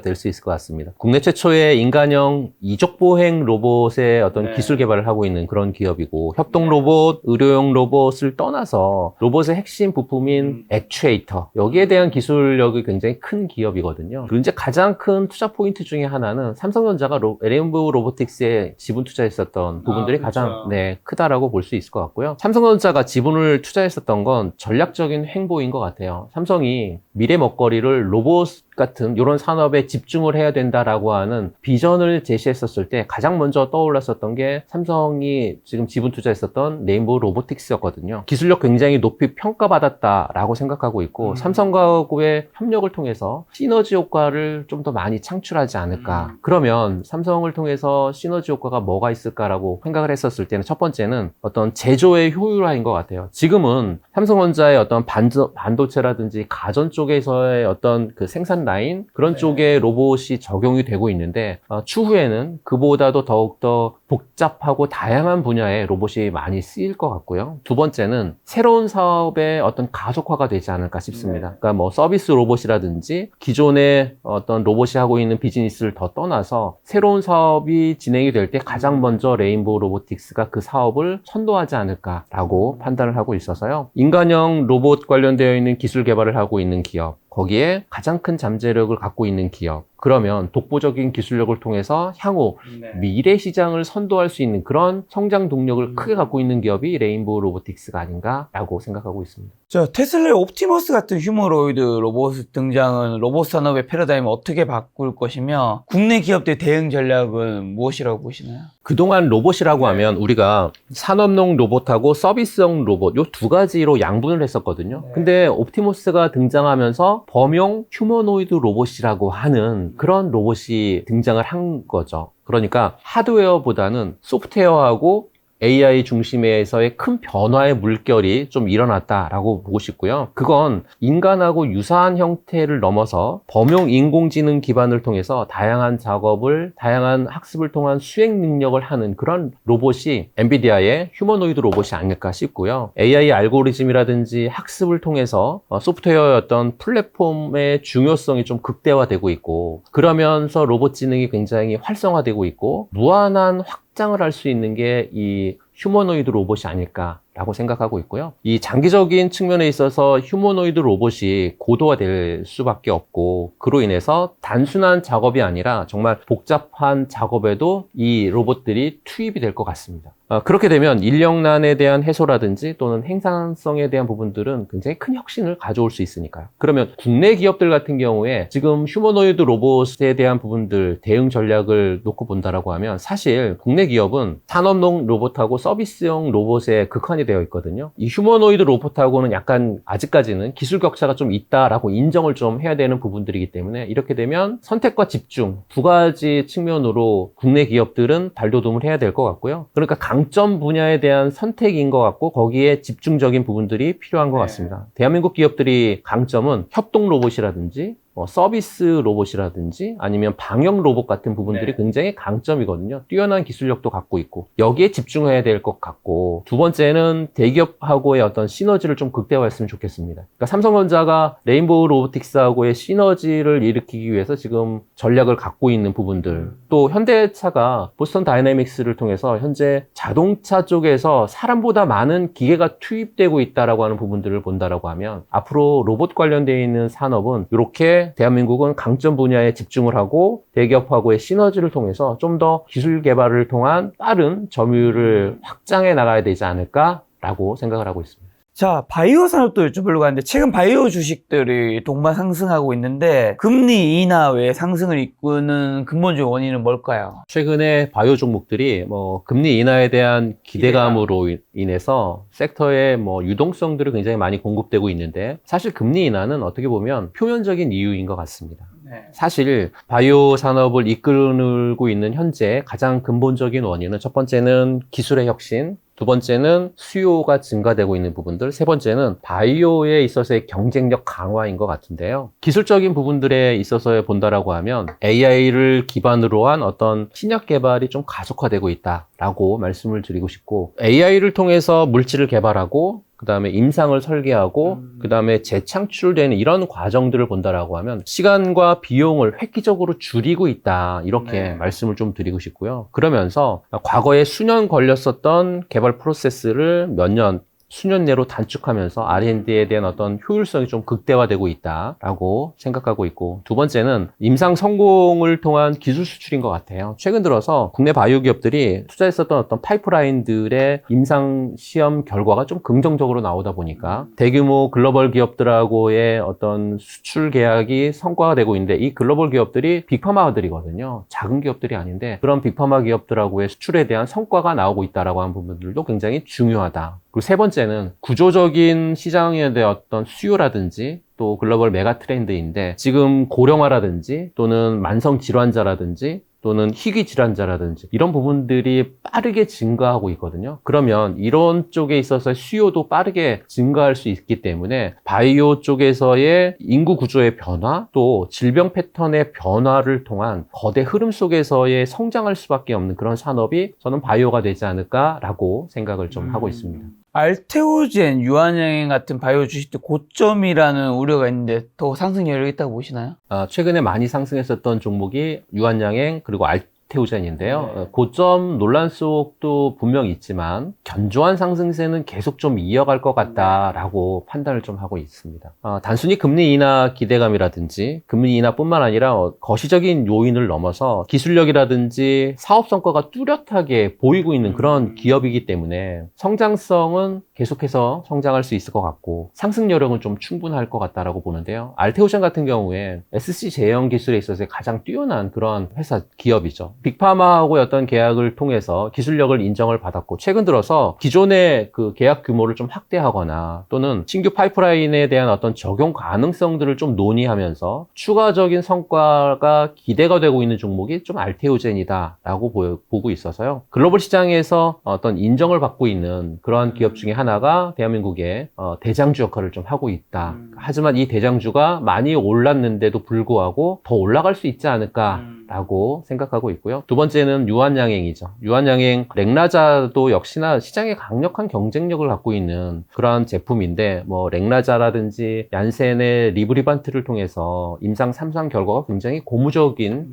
될 수 있을 것 같습니다. 국내 최초의 인간형 이족보행 로봇의 어떤 기술 개발을 하고 있는 그런 기업이고 협동 로봇, 의료용 로봇을 떠나서 로봇의 핵심 부품인 액추에이터 여기에 대한 기술력이 굉장히 큰 기업이거든요. 그리고 이제 가장 큰 투자 포인트 중에 하나는 삼성전자가 레인보우 로보틱스에 지분 투자했었던 부분들이 가장 크다라고 볼 수 있을 것 같고요. 삼성전자가 지분을 투자했었던 건 전략적인 행보인 것 같아요. 삼성이 미래 먹거리를 로봇 같은 이런 산업에 집중을 해야 된다라고 하는 비전을 제시했었을 때 가장 먼저 떠올랐었던 게 삼성이 지금 지분 투자했었던 레인보우 로보틱스였거든요. 기술력 굉장히 높이 평가받았다라고 생각하고 있고 삼성과의 협력을 통해서 시너지 효과를 좀 더 많이 창출하지 않을까. 그러면 삼성을 통해서 시너지 효과가 뭐가 있을까라고 생각을 했었을 때는 첫 번째는 어떤 제조의 효율화인 것 같아요. 지금은 삼성전자의 어떤 반도체라든지 가전 쪽에서의 어떤 그 생산 라인 그런 쪽에 로봇이 적용이 되고 있는데 추후에는 그보다도 더욱더 복잡하고 다양한 분야의 로봇이 많이 쓰일 것 같고요. 두 번째는 새로운 사업의 어떤 가속화가 되지 않을까 싶습니다. 그러니까 뭐 서비스 로봇이라든지 기존의 어떤 로봇이 하고 있는 비즈니스를 더 떠나서 새로운 사업이 진행이 될 때 가장 먼저 레인보우 로보틱스가 그 사업을 선도하지 않을까라고 판단을 하고 있어서요. 인간형 로봇 관련되어 있는 기술 개발을 하고 있는 기업 거기에 가장 큰 잠재력을 갖고 있는 기업 그러면 독보적인 기술력을 통해서 향후 미래 시장을 선도할 수 있는 그런 성장 동력을 크게 갖고 있는 기업이 레인보우 로보틱스가 아닌가라고 생각하고 있습니다.
테슬라의 옵티머스 같은 휴머로이드 로봇 등장은 로봇 산업의 패러다임을 어떻게 바꿀 것이며 국내 기업들의 대응 전략은 무엇이라고 보시나요?
그동안 로봇이라고 하면 우리가 산업용 로봇하고 서비스용 로봇 이 두 가지로 양분을 했었거든요. 근데 옵티머스가 등장하면서 범용 휴머노이드 로봇이라고 하는 그런 로봇이 등장을 한 거죠. 그러니까 하드웨어보다는 소프트웨어하고 AI 중심에서의 큰 변화의 물결이 좀 일어났다라고 보고 싶고요. 그건 인간하고 유사한 형태를 넘어서 범용 인공지능 기반을 통해서 다양한 작업을, 다양한 학습을 통한 수행 능력을 하는 그런 로봇이 엔비디아의 휴머노이드 로봇이 아닐까 싶고요. AI 알고리즘이라든지 학습을 통해서 소프트웨어의 어떤 플랫폼의 중요성이 좀 극대화되고 있고, 그러면서 로봇 지능이 굉장히 활성화되고 있고 무한한 확장을 할 수 있는 게 이 휴머노이드 로봇이 아닐까라고 생각하고 있고요. 이 장기적인 측면에 있어서 휴머노이드 로봇이 고도화될 수밖에 없고, 그로 인해서 단순한 작업이 아니라 정말 복잡한 작업에도 이 로봇들이 투입이 될 것 같습니다. 그렇게 되면 인력난에 대한 해소라든지 또는 생산성에 대한 부분들은 굉장히 큰 혁신을 가져올 수 있으니까요. 그러면 국내 기업들 같은 경우에 지금 휴머노이드 로봇에 대한 부분들 대응 전략을 놓고 본다라고 하면, 사실 국내 기업은 산업용 로봇하고 서비스용 로봇에 극한이 되어 있거든요. 이 휴머노이드 로봇하고는 약간 아직까지는 기술 격차가 좀 있다라고 인정을 좀 해야 되는 부분들이기 때문에, 이렇게 되면 선택과 집중 두 가지 측면으로 국내 기업들은 발돋움을 해야 될 것 같고요. 그러니까 강점 분야에 대한 선택인 것 같고, 거기에 집중적인 부분들이 필요한 것 같습니다. 대한민국 기업들이 강점은 협동 로봇이라든지 서비스 로봇이라든지 아니면 방역 로봇 같은 부분들이 굉장히 강점이거든요. 뛰어난 기술력도 갖고 있고 여기에 집중해야 될 것 같고, 두 번째는 대기업하고의 어떤 시너지를 좀 극대화했으면 좋겠습니다. 그러니까 삼성전자가 레인보우 로보틱스하고의 시너지를 일으키기 위해서 지금 전략을 갖고 있는 부분들, 또 현대차가 보스턴 다이내믹스를 통해서 현재 자동차 쪽에서 사람보다 많은 기계가 투입되고 있다라고 하는 부분들을 본다라고 하면, 앞으로 로봇 관련되어 있는 산업은 이렇게 대한민국은 강점 분야에 집중을 하고 대기업하고의 시너지를 통해서 좀 더 기술 개발을 통한 빠른 점유율을 확장해 나가야 되지 않을까라고 생각을 하고 있습니다.
자, 바이오 산업도 여쭤보려고 하는데, 최근 바이오 주식들이 동반 상승하고 있는데 금리 인하 외에 상승을 이끄는 근본적 원인은 뭘까요?
최근에 바이오 종목들이 금리 인하에 대한 기대감으로 인해서 섹터의 유동성들이 굉장히 많이 공급되고 있는데, 사실 금리 인하는 어떻게 보면 표면적인 이유인 것 같습니다. 사실 바이오 산업을 이끌고 있는 현재 가장 근본적인 원인은, 첫 번째는 기술의 혁신, 두 번째는 수요가 증가되고 있는 부분들, 세 번째는 바이오에 있어서의 경쟁력 강화인 것 같은데요. 기술적인 부분들에 있어서 본다라고 하면 AI를 기반으로 한 어떤 신약 개발이 좀 가속화되고 있다라고 말씀을 드리고 싶고, AI를 통해서 물질을 개발하고 그 다음에 임상을 설계하고 그 다음에 재창출되는 이런 과정들을 본다라고 하면 시간과 비용을 획기적으로 줄이고 있다, 이렇게 말씀을 좀 드리고 싶고요. 그러면서 과거에 수년 걸렸었던 개발 프로세스를 몇 년, 수년 내로 단축하면서 R&D에 대한 어떤 효율성이 좀 극대화되고 있다라고 생각하고 있고, 두 번째는 임상 성공을 통한 기술 수출인 것 같아요. 최근 들어서 국내 바이오 기업들이 투자했었던 어떤 파이프라인들의 임상 시험 결과가 좀 긍정적으로 나오다 보니까 대규모 글로벌 기업들하고의 어떤 수출 계약이 성과가 되고 있는데, 이 글로벌 기업들이 빅파마들이거든요. 작은 기업들이 아닌데 그런 빅파마 기업들하고의 수출에 대한 성과가 나오고 있다라고 하는 부분들도 굉장히 중요하다. 그리고 세 번째는 구조적인 시장에 대한 어떤 수요라든지 또 글로벌 메가 트렌드인데, 지금 고령화라든지 또는 만성 질환자라든지 또는 희귀 질환자라든지 이런 부분들이 빠르게 증가하고 있거든요. 그러면 이런 쪽에 있어서 수요도 빠르게 증가할 수 있기 때문에 바이오 쪽에서의 인구 구조의 변화, 또 질병 패턴의 변화를 통한 거대 흐름 속에서의 성장할 수밖에 없는 그런 산업이 저는 바이오가 되지 않을까라고 생각을 좀 하고 있습니다.
알테오젠, 유한양행 같은 바이오 주식도 고점이라는 우려가 있는데 더 상승 여력이 있다고 보시나요?
최근에 많이 상승했었던 종목이 유한양행 그리고 알테오젠인데요. 고점 논란 속도 분명히 있지만 견조한 상승세는 계속 좀 이어갈 것 같다라고 판단을 좀 하고 있습니다. 단순히 금리 인하 기대감이라든지 금리 인하뿐만 아니라 거시적인 요인을 넘어서 기술력이라든지 사업 성과가 뚜렷하게 보이고 있는 그런 기업이기 때문에 성장성은 계속해서 성장할 수 있을 것 같고 상승 여력은 좀 충분할 것 같다라고 보는데요. 알테오젠 같은 경우에 SC 제형 기술에 있어서 가장 뛰어난 그런 회사 기업이죠. 빅파마하고의 어떤 계약을 통해서 기술력을 인정을 받았고 최근 들어서 기존의 그 계약 규모를 좀 확대하거나 또는 신규 파이프라인에 대한 어떤 적용 가능성들을 좀 논의하면서 추가적인 성과가 기대가 되고 있는 종목이 좀 알테오젠이다라고 보고 있어서요. 글로벌 시장에서 어떤 인정을 받고 있는 그러한 기업 중에 하나가 대한민국의 대장주 역할을 좀 하고 있다. 하지만 이 대장주가 많이 올랐는데도 불구하고 더 올라갈 수 있지 않을까라고 생각하고 있고요. 두 번째는 유한양행이죠. 유한양행 렉라자도 역시나 시장에 강력한 경쟁력을 갖고 있는 그러한 제품인데 뭐 렉라자라든지 얀센의 리브리반트를 통해서 임상 3상 결과가 굉장히 고무적인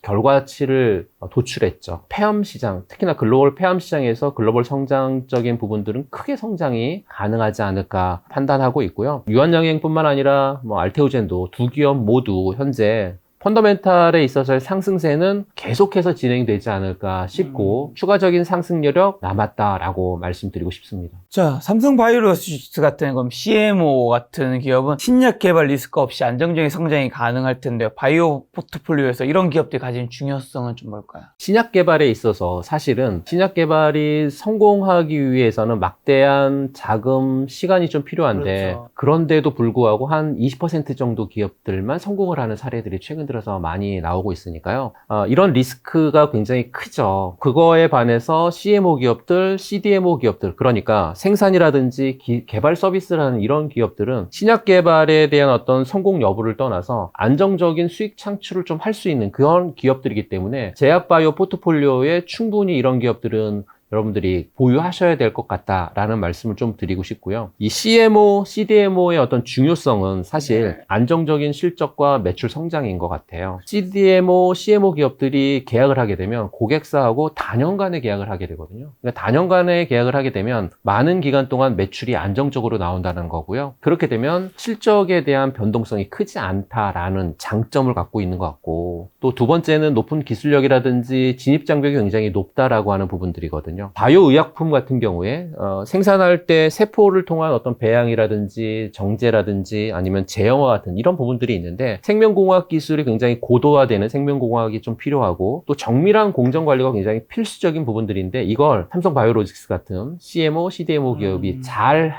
결과치를 도출했죠. 폐암 시장, 특히나 글로벌 폐암 시장에서 글로벌 성장적인 부분들은 크게 성장이 가능하지 않을까 판단하고 있고요. 유한양행뿐만 아니라 뭐 알테오젠도 두 기업 모두 현재 펀더멘탈에 있어서의 상승세는 계속해서 진행되지 않을까 싶고 추가적인 상승 여력 남았다라고 말씀드리고 싶습니다.
자, 삼성바이오로직스 같은 그럼 CMO 같은 기업은 신약 개발 리스크 없이 안정적인 성장이 가능할 텐데요. 바이오 포트폴리오에서 이런 기업들이 가진 중요성은 좀 뭘까요?
신약 개발에 있어서 사실은 신약 개발이 성공하기 위해서는 막대한 자금, 시간이 좀 필요한데
그렇죠.
그런데도 불구하고 한 20% 정도 기업들만 성공을 하는 사례들이 최근 들어서 많이 나오고 있으니까요. 이런 리스크가 굉장히 크죠. 그거에 반해서 CMO 기업들, CDMO 기업들, 그러니까 생산이라든지 개발 서비스라는 이런 기업들은 신약 개발에 대한 어떤 성공 여부를 떠나서 안정적인 수익 창출을 좀 할 수 있는 그런 기업들이기 때문에 제약바이오 포트폴리오에 충분히 이런 기업들은 여러분들이 보유하셔야 될 것 같다라는 말씀을 좀 드리고 싶고요. 이 CMO, CDMO의 어떤 중요성은 사실 안정적인 실적과 매출 성장인 것 같아요. CDMO, CMO 기업들이 계약을 하게 되면 고객사하고 단연간의 계약을 하게 되거든요. 그러니까 단연간의 계약을 하게 되면 많은 기간 동안 매출이 안정적으로 나온다는 거고요. 그렇게 되면 실적에 대한 변동성이 크지 않다라는 장점을 갖고 있는 것 같고 또 두 번째는 높은 기술력이라든지 진입 장벽이 굉장히 높다라고 하는 부분들이거든요. 바이오 의약품 같은 경우에 생산할 때 세포를 통한 어떤 배양이라든지 정제라든지 아니면 제형화 같은 이런 부분들이 있는데 생명공학 기술이 굉장히 고도화되는 생명공학이 좀 필요하고 또 정밀한 공정 관리가 굉장히 필수적인 부분들인데 이걸 삼성바이오로직스 같은 CMO, CDMO 기업이 잘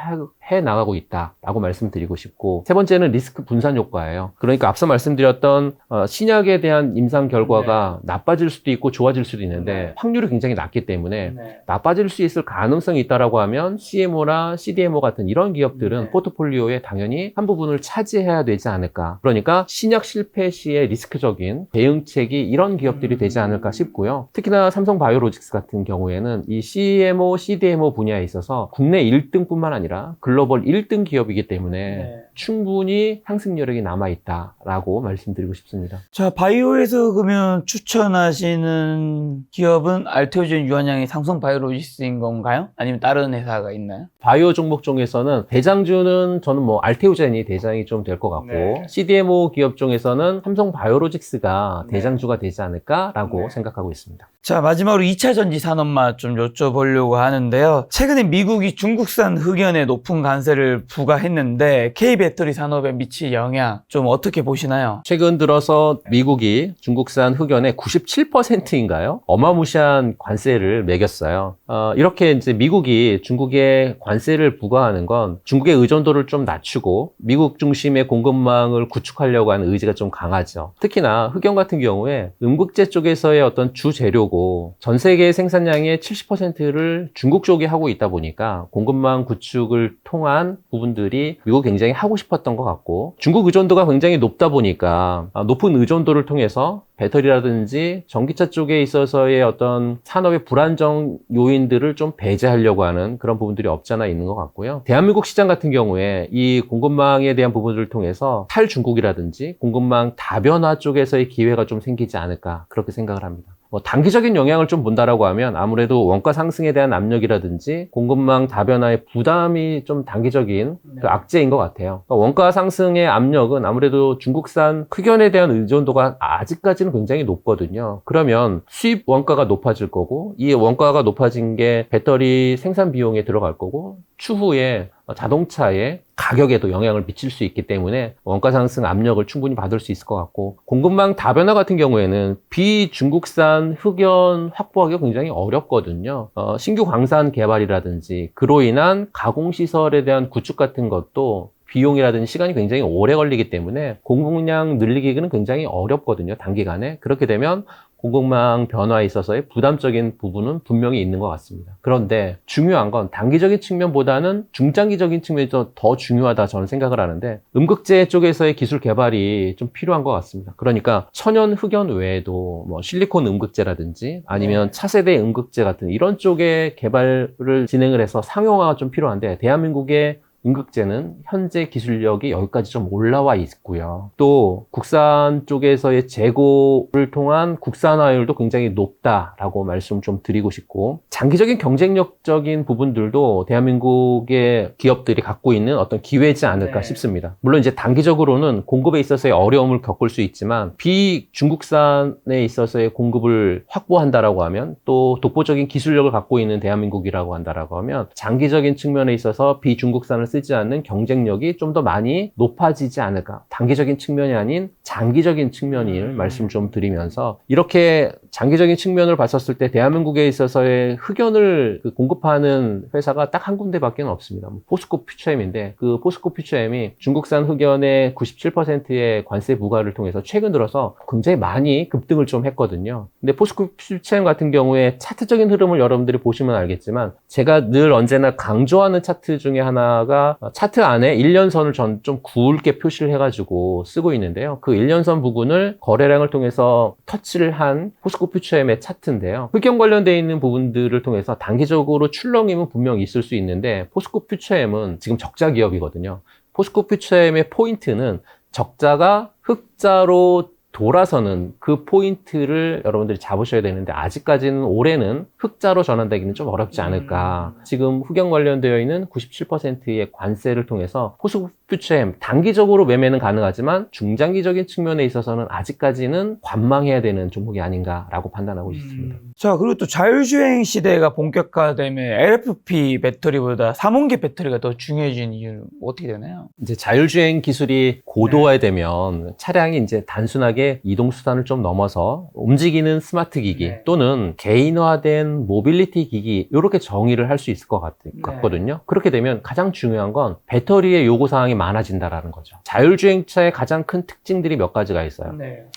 해 나가고 있다라고 말씀드리고 싶고 세 번째는 리스크 분산 효과예요. 그러니까 앞서 말씀드렸던 신약에 대한 임상 결과가 나빠질 수도 있고 좋아질 수도 있는데 확률이 굉장히 낮기 때문에 나빠질 수 있을 가능성이 있다라고 하면 CMO나 CDMO 같은 이런 기업들은 포트폴리오에 당연히 한 부분을 차지해야 되지 않을까. 그러니까 신약 실패 시에 리스크적인 대응책이 이런 기업들이 되지 않을까 싶고요. 특히나 삼성바이오로직스 같은 경우에는 이 CMO, CDMO 분야에 있어서 국내 1등뿐만 아니라 글로벌 1등 기업이기 때문에 충분히 상승 여력이 남아있다라고 말씀드리고 싶습니다.
자, 바이오에서 그러면 추천하시는 기업은 알테오젠, 유한양의 삼성바이오로직스인 건가요? 아니면 다른 회사가 있나요?
바이오 종목 중에서는 대장주는 저는 뭐 알테오젠이 대장이 좀 될 것 같고 CDMO 기업 중에서는 삼성바이오로직스가 대장주가 되지 않을까라고 생각하고 있습니다.
자, 마지막으로 2차 전지 산업만 좀 여쭤보려고 하는데요. 최근에 미국이 중국산 흑연에 높은 관세를 부과했는데 K배터리 산업에 미칠 영향 좀 어떻게 보시나요?
최근 들어서 미국이 중국산 흑연의 97%인가요? 어마무시한 관세를 매겼어요. 이렇게 이제 미국이 중국에 관세를 부과하는 건 중국의 의존도를 좀 낮추고 미국 중심의 공급망을 구축하려고 하는 의지가 좀 강하죠. 특히나 흑연 같은 경우에 음극재 쪽에서의 어떤 주 재료고 전 세계 생산량의 70%를 중국 쪽이 하고 있다 보니까 공급망 구축을 통한 부분들이 미국 굉장히 하고 싶었던 것 같고 중국 의존도가 굉장히 높다 보니까 높은 의존도를 통해서 배터리라든지 전기차 쪽에 있어서의 어떤 산업의 불안정 요인들을 좀 배제하려고 하는 그런 부분들이 없잖아 있는 것 같고요. 대한민국 시장 같은 경우에 이 공급망에 대한 부분들을 통해서 탈중국이라든지 공급망 다변화 쪽에서의 기회가 좀 생기지 않을까 그렇게 생각을 합니다. 단기적인 영향을 좀 본다라고 하면 아무래도 원가 상승에 대한 압력이라든지 공급망 다변화의 부담이 좀 단기적인 그 악재인 것 같아요. 그러니까 원가 상승의 압력은 아무래도 중국산 흑연에 대한 의존도가 아직까지는 굉장히 높거든요. 그러면 수입 원가가 높아질 거고 이 원가가 높아진 게 배터리 생산 비용에 들어갈 거고 추후에 자동차의 가격에도 영향을 미칠 수 있기 때문에 원가 상승 압력을 충분히 받을 수 있을 것 같고 공급망 다변화 같은 경우에는 비중국산 흑연 확보하기가 굉장히 어렵거든요. 신규 광산 개발이라든지 그로 인한 가공시설에 대한 구축 같은 것도 비용이라든지 시간이 굉장히 오래 걸리기 때문에 공급량 늘리기는 굉장히 어렵거든요. 단기간에. 그렇게 되면 공급망 변화에 있어서의 부담적인 부분은 분명히 있는 것 같습니다. 그런데 중요한 건 단기적인 측면보다는 중장기적인 측면이 더 중요하다 저는 생각을 하는데 음극재 쪽에서의 기술 개발이 좀 필요한 것 같습니다. 그러니까 천연 흑연 외에도 뭐 실리콘 음극재라든지 아니면 차세대 음극재 같은 이런 쪽의 개발을 진행을 해서 상용화가 좀 필요한데 대한민국의 음극재는 현재 기술력이 여기까지 좀 올라와 있고요. 또 국산 쪽에서의 재고를 통한 국산화율도 굉장히 높다라고 말씀 좀 드리고 싶고 장기적인 경쟁력적인 부분들도 대한민국의 기업들이 갖고 있는 어떤 기회지 않을까 싶습니다. 물론 이제 단기적으로는 공급에 있어서의 어려움을 겪을 수 있지만 비중국산에 있어서의 공급을 확보한다라고 하면 또 독보적인 기술력을 갖고 있는 대한민국이라고 한다라고 하면 장기적인 측면에 있어서 비중국산을 쓰지 않는 경쟁력이 좀 더 많이 높아지지 않을까. 단기적인 측면이 아닌 장기적인 측면을 말씀 좀 드리면서 이렇게 장기적인 측면을 봤었을 때 대한민국에 있어서의 흑연을 공급하는 회사가 딱 한 군데밖에 없습니다. 포스코 퓨처엠인데 그 포스코 퓨처엠이 중국산 흑연의 97%의 관세 부과를 통해서 최근 들어서 굉장히 많이 급등을 좀 했거든요. 근데 포스코 퓨처엠 같은 경우에 차트적인 흐름을 여러분들이 보시면 알겠지만 제가 늘 언제나 강조하는 차트 중에 하나가 차트 안에 1년선을 전 좀 굵게 표시를 해가지고 쓰고 있는데요. 그 1년선 부분을 거래량을 통해서 터치를 한 포스코 퓨처엠의 차트인데요. 흑연 관련되어 있는 부분들을 통해서 단기적으로 출렁임은 분명히 있을 수 있는데 포스코 퓨처엠은 지금 적자 기업이거든요. 포스코 퓨처엠의 포인트는 적자가 흑자로 돌아서는 그 포인트를 여러분들이 잡으셔야 되는데 아직까지는 올해는 흑자로 전환되기는 좀 어렵지 않을까. 지금 흑연 관련되어 있는 97%의 관세를 통해서 포스코 퓨처엠 단기적으로 매매는 가능하지만 중장기적인 측면에 있어서는 아직까지는 관망해야 되는 종목이 아닌가라고 판단하고 있습니다.
자, 그리고 또 자율주행 시대가 본격화되면 LFP 배터리보다 삼원계 배터리가 더 중요해진 이유는 어떻게 되나요?
이제 자율주행 기술이 고도화되면 차량이 이제 단순하게 이동수단을 좀 넘어서 움직이는 스마트 기기 또는 개인화된 모빌리티 기기 이렇게 정의를 할 수 있을 것 같거든요. 그렇게 되면 가장 중요한 건 배터리의 요구사항이 많아진다라는 거죠. 자율주행차의 가장 큰 특징들이 몇 가지가 있어요.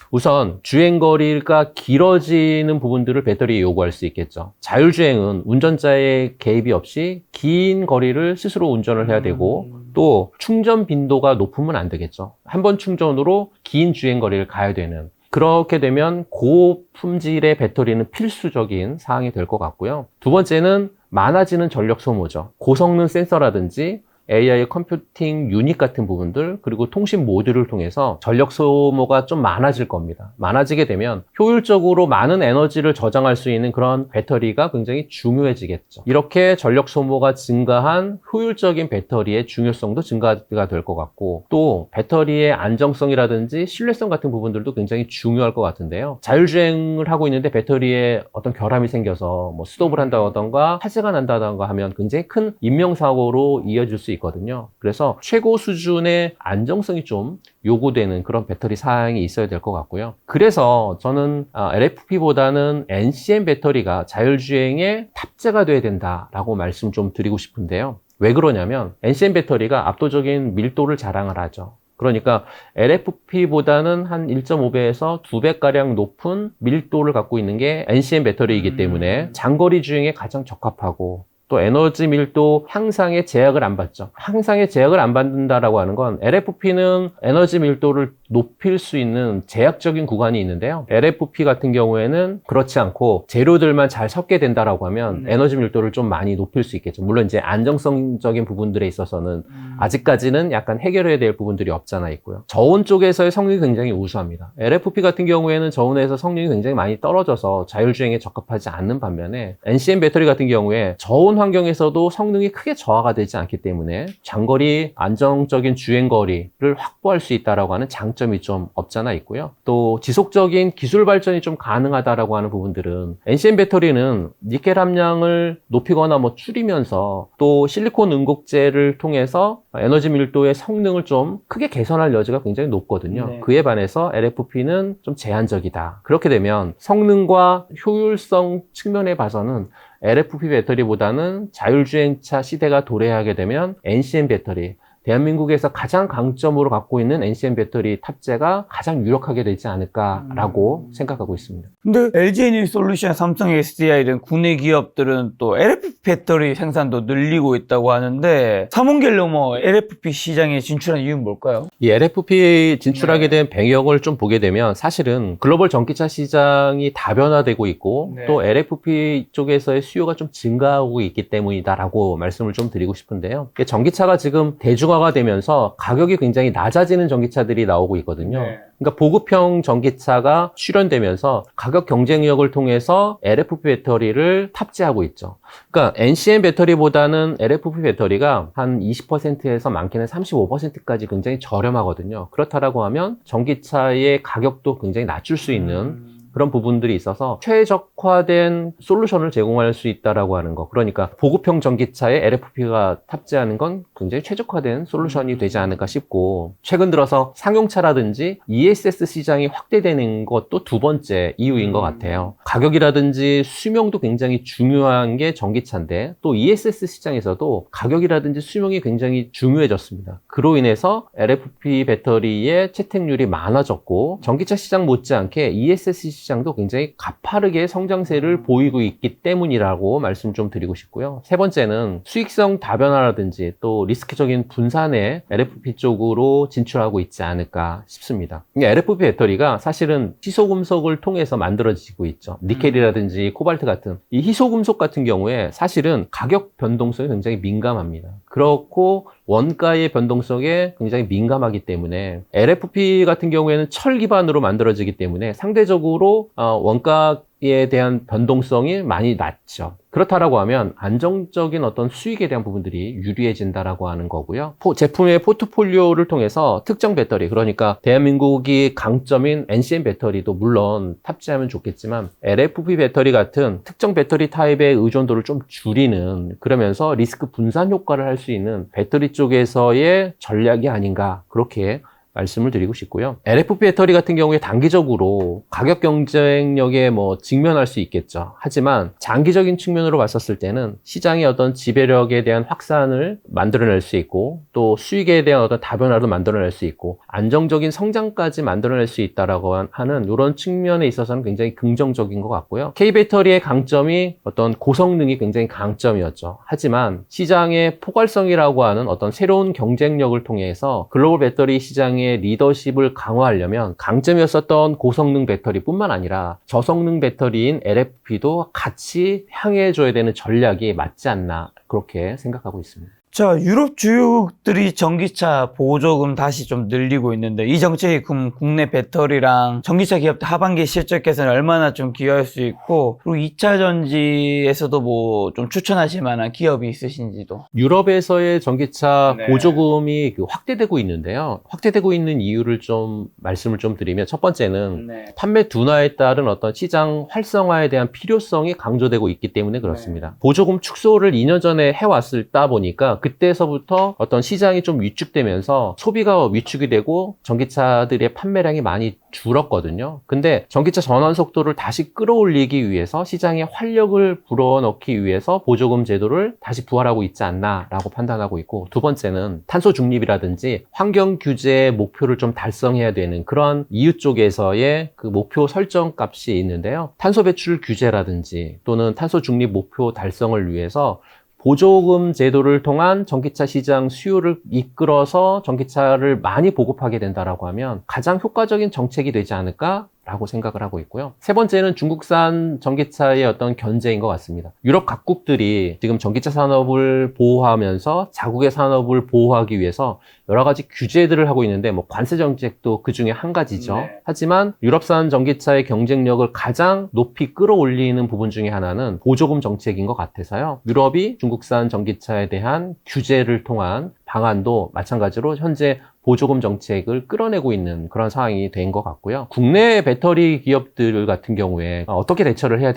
우선 주행거리가 길어지는 부분들을 배터리에 요구할 수 있겠죠. 자율주행은 운전자의 개입이 없이 긴 거리를 스스로 운전을 해야 되고 또 충전 빈도가 높으면 안 되겠죠. 한 번 충전으로 긴 주행거리를 가야 되는 그렇게 되면 고품질의 배터리는 필수적인 사항이 될 것 같고요. 두 번째는 많아지는 전력 소모죠. 고성능 센서라든지 AI 컴퓨팅 유닛 같은 부분들 그리고 통신 모듈을 통해서 전력 소모가 좀 많아질 겁니다. 많아지게 되면 효율적으로 많은 에너지를 저장할 수 있는 그런 배터리가 굉장히 중요해지겠죠. 이렇게 전력 소모가 증가한 효율적인 배터리의 중요성도 증가가 될 것 같고 또 배터리의 안정성이라든지 신뢰성 같은 부분들도 굉장히 중요할 것 같은데요. 자율주행을 하고 있는데 배터리에 어떤 결함이 생겨서 뭐 스톱을 한다던가 화재가 난다던가 하면 굉장히 큰 인명사고로 이어질 수 있거든요. 그래서 최고 수준의 안정성이 좀 요구되는 그런 배터리 사양이 있어야 될 것 같고요. 그래서 저는 LFP보다는 NCM 배터리가 자율주행에 탑재가 돼야 된다라고 말씀 좀 드리고 싶은데요. 왜 그러냐면 NCM 배터리가 압도적인 밀도를 자랑을 하죠. 그러니까 LFP보다는 한 1.5배에서 2배가량 높은 밀도를 갖고 있는 게 NCM 배터리이기 때문에 장거리 주행에 가장 적합하고 또 에너지 밀도 향상에 제약을 안 받죠. 향상에 제약을 안 받는다라고 하는 건 LFP는 에너지 밀도를 높일 수 있는 제약적인 구간이 있는데요. LFP 같은 경우에는 그렇지 않고 재료들만 잘 섞게 된다라고 하면 에너지 밀도를 좀 많이 높일 수 있겠죠. 물론 이제 안정성적인 부분들에 있어서는 아직까지는 약간 해결해야 될 부분들이 없잖아 있고요. 저온 쪽에서의 성능이 굉장히 우수합니다. LFP 같은 경우에는 저온에서 성능이 굉장히 많이 떨어져서 자율주행에 적합하지 않는 반면에 NCM 배터리 같은 경우에 저온 환경에서도 성능이 크게 저하가 되지 않기 때문에 장거리 안정적인 주행거리를 확보할 수 있다라고 하는 장점이 좀 없잖아 있고요. 또 지속적인 기술 발전이 좀 가능하다라고 하는 부분들은 NCM 배터리는 니켈 함량을 높이거나 뭐 줄이면서 또 실리콘 응곡제를 통해서 에너지 밀도의 성능을 좀 크게 개선할 여지가 굉장히 높거든요.
네.
그에 반해서 LFP는 좀 제한적이다. 그렇게 되면 성능과 효율성 측면에 봐서는 LFP 배터리보다는 자율주행차 시대가 도래하게 되면 NCM 배터리, 대한민국에서 가장 강점으로 갖고 있는 NCM 배터리 탑재가 가장 유력하게 되지 않을까라고 생각하고 있습니다.
근데 LG 에너지솔루션, 삼성 SDI 등 국내 기업들은 또 LFP 배터리 생산도 늘리고 있다고 하는데 삼원갤러머 LFP 시장에 진출한 이유는 뭘까요?
이 LFP 진출하게 된 배경을 좀 보게 되면 사실은 글로벌 전기차 시장이 다변화되고 있고 또 LFP 쪽에서의 수요가 좀 증가하고 있기 때문이다라고 말씀을 좀 드리고 싶은데요. 전기차가 지금 대중화가 되면서 가격이 굉장히 낮아지는 전기차들이 나오고 있거든요. 그러니까 보급형 전기차가 출현되면서 가격 경쟁력을 통해서 LFP 배터리를 탑재하고 있죠. 그러니까 NCM 배터리보다는 LFP 배터리가 한 20%에서 많게는 35%까지 굉장히 저렴하거든요. 그렇다라고 하면 전기차의 가격도 굉장히 낮출 수 있는 그런 부분들이 있어서 최적화된 솔루션을 제공할 수 있다라고 하는 거. 그러니까 보급형 전기차에 LFP가 탑재하는 건 굉장히 최적화된 솔루션이 되지 않을까 싶고, 최근 들어서 상용차라든지 ESS 시장이 확대되는 것도 두 번째 이유인 것 같아요. 가격이라든지 수명도 굉장히 중요한 게 전기차인데 또 ESS 시장에서도 가격이라든지 수명이 굉장히 중요해졌습니다. 그로 인해서 LFP 배터리의 채택률이 많아졌고 전기차 시장 못지않게 ESS 시장도 굉장히 가파르게 성장세를 보이고 있기 때문이라고 말씀 좀 드리고 싶고요. 세 번째는 수익성 다변화라든지 또 리스크적인 분산에 LFP 쪽으로 진출하고 있지 않을까 싶습니다. LFP 배터리가 사실은 희소금속을 통해서 만들어지고 있죠. 니켈이라든지 코발트 같은 이 희소금속 같은 경우에 사실은 가격 변동성이 굉장히 민감합니다. 그렇고 원가의 변동성에 굉장히 민감하기 때문에 LFP 같은 경우에는 철 기반으로 만들어지기 때문에 상대적으로 원가에 대한 변동성이 많이 낮죠. 그렇다라고 하면 안정적인 어떤 수익에 대한 부분들이 유리해진다라고 하는 거고요. 제품의 포트폴리오를 통해서 특정 배터리, 그러니까 대한민국이 강점인 NCM 배터리도 물론 탑재하면 좋겠지만 LFP 배터리 같은 특정 배터리 타입의 의존도를 좀 줄이는, 그러면서 리스크 분산 효과를 할 수 있는 배터리 쪽에서의 전략이 아닌가, 그렇게 말씀을 드리고 싶고요. LFP 배터리 같은 경우에 단기적으로 가격 경쟁력에 직면할 수 있겠죠. 하지만 장기적인 측면으로 봤었을 때는 시장의 어떤 지배력에 대한 확산을 만들어낼 수 있고 또 수익에 대한 어떤 다변화도 만들어낼 수 있고 안정적인 성장까지 만들어낼 수 있다라고 하는 이런 측면에 있어서는 굉장히 긍정적인 것 같고요. K배터리의 강점이 어떤 고성능이 굉장히 강점이었죠. 하지만 시장의 포괄성이라고 하는 어떤 새로운 경쟁력을 통해서 글로벌 배터리 시장의 리더십을 강화하려면 강점이었었던 고성능 배터리뿐만 아니라 저성능 배터리인 LFP도 같이 향해줘야 되는 전략이 맞지 않나, 그렇게 생각하고 있습니다.
자, 유럽 주요국들이 전기차 보조금 다시 좀 늘리고 있는데 이 정책이 그럼 국내 배터리랑 전기차 기업들 하반기 실적 개선에 얼마나 좀 기여할 수 있고, 그리고 2차 전지에서도 좀 추천하실 만한 기업이 있으신지도.
유럽에서의 전기차 보조금이 확대되고 있는데요. 확대되고 있는 이유를 좀 말씀을 좀 드리면, 첫 번째는 판매 둔화에 따른 어떤 시장 활성화에 대한 필요성이 강조되고 있기 때문에 그렇습니다. 보조금 축소를 2년 전에 해왔다 보니까 그때서부터 어떤 시장이 좀 위축되면서 소비가 위축이 되고 전기차들의 판매량이 많이 줄었거든요. 근데 전기차 전환 속도를 다시 끌어올리기 위해서 시장에 활력을 불어넣기 위해서 보조금 제도를 다시 부활하고 있지 않나라고 판단하고 있고, 두 번째는 탄소 중립이라든지 환경 규제의 목표를 좀 달성해야 되는 그런 EU 쪽에서의 그 목표 설정 값이 있는데요. 탄소 배출 규제라든지 또는 탄소 중립 목표 달성을 위해서 보조금 제도를 통한 전기차 시장 수요를 이끌어서 전기차를 많이 보급하게 된다라고 하면 가장 효과적인 정책이 되지 않을까라고 생각을 하고 있고요. 세 번째는 중국산 전기차의 어떤 견제인 것 같습니다. 유럽 각국들이 지금 전기차 산업을 보호하면서 자국의 산업을 보호하기 위해서 여러 가지 규제들을 하고 있는데 뭐 관세 정책도 그 중에 한 가지죠.
네.
하지만 유럽산 전기차의 경쟁력을 가장 높이 끌어올리는 부분 중에 하나는 보조금 정책인 것 같아서요. 유럽이 중국산 전기차에 대한 규제를 통한 방안도 마찬가지로 현재 보조금 정책을 끌어내고 있는 그런 상황이 된 것 같고요. 국내 배터리 기업들 같은 경우에 어떻게 대처를 해야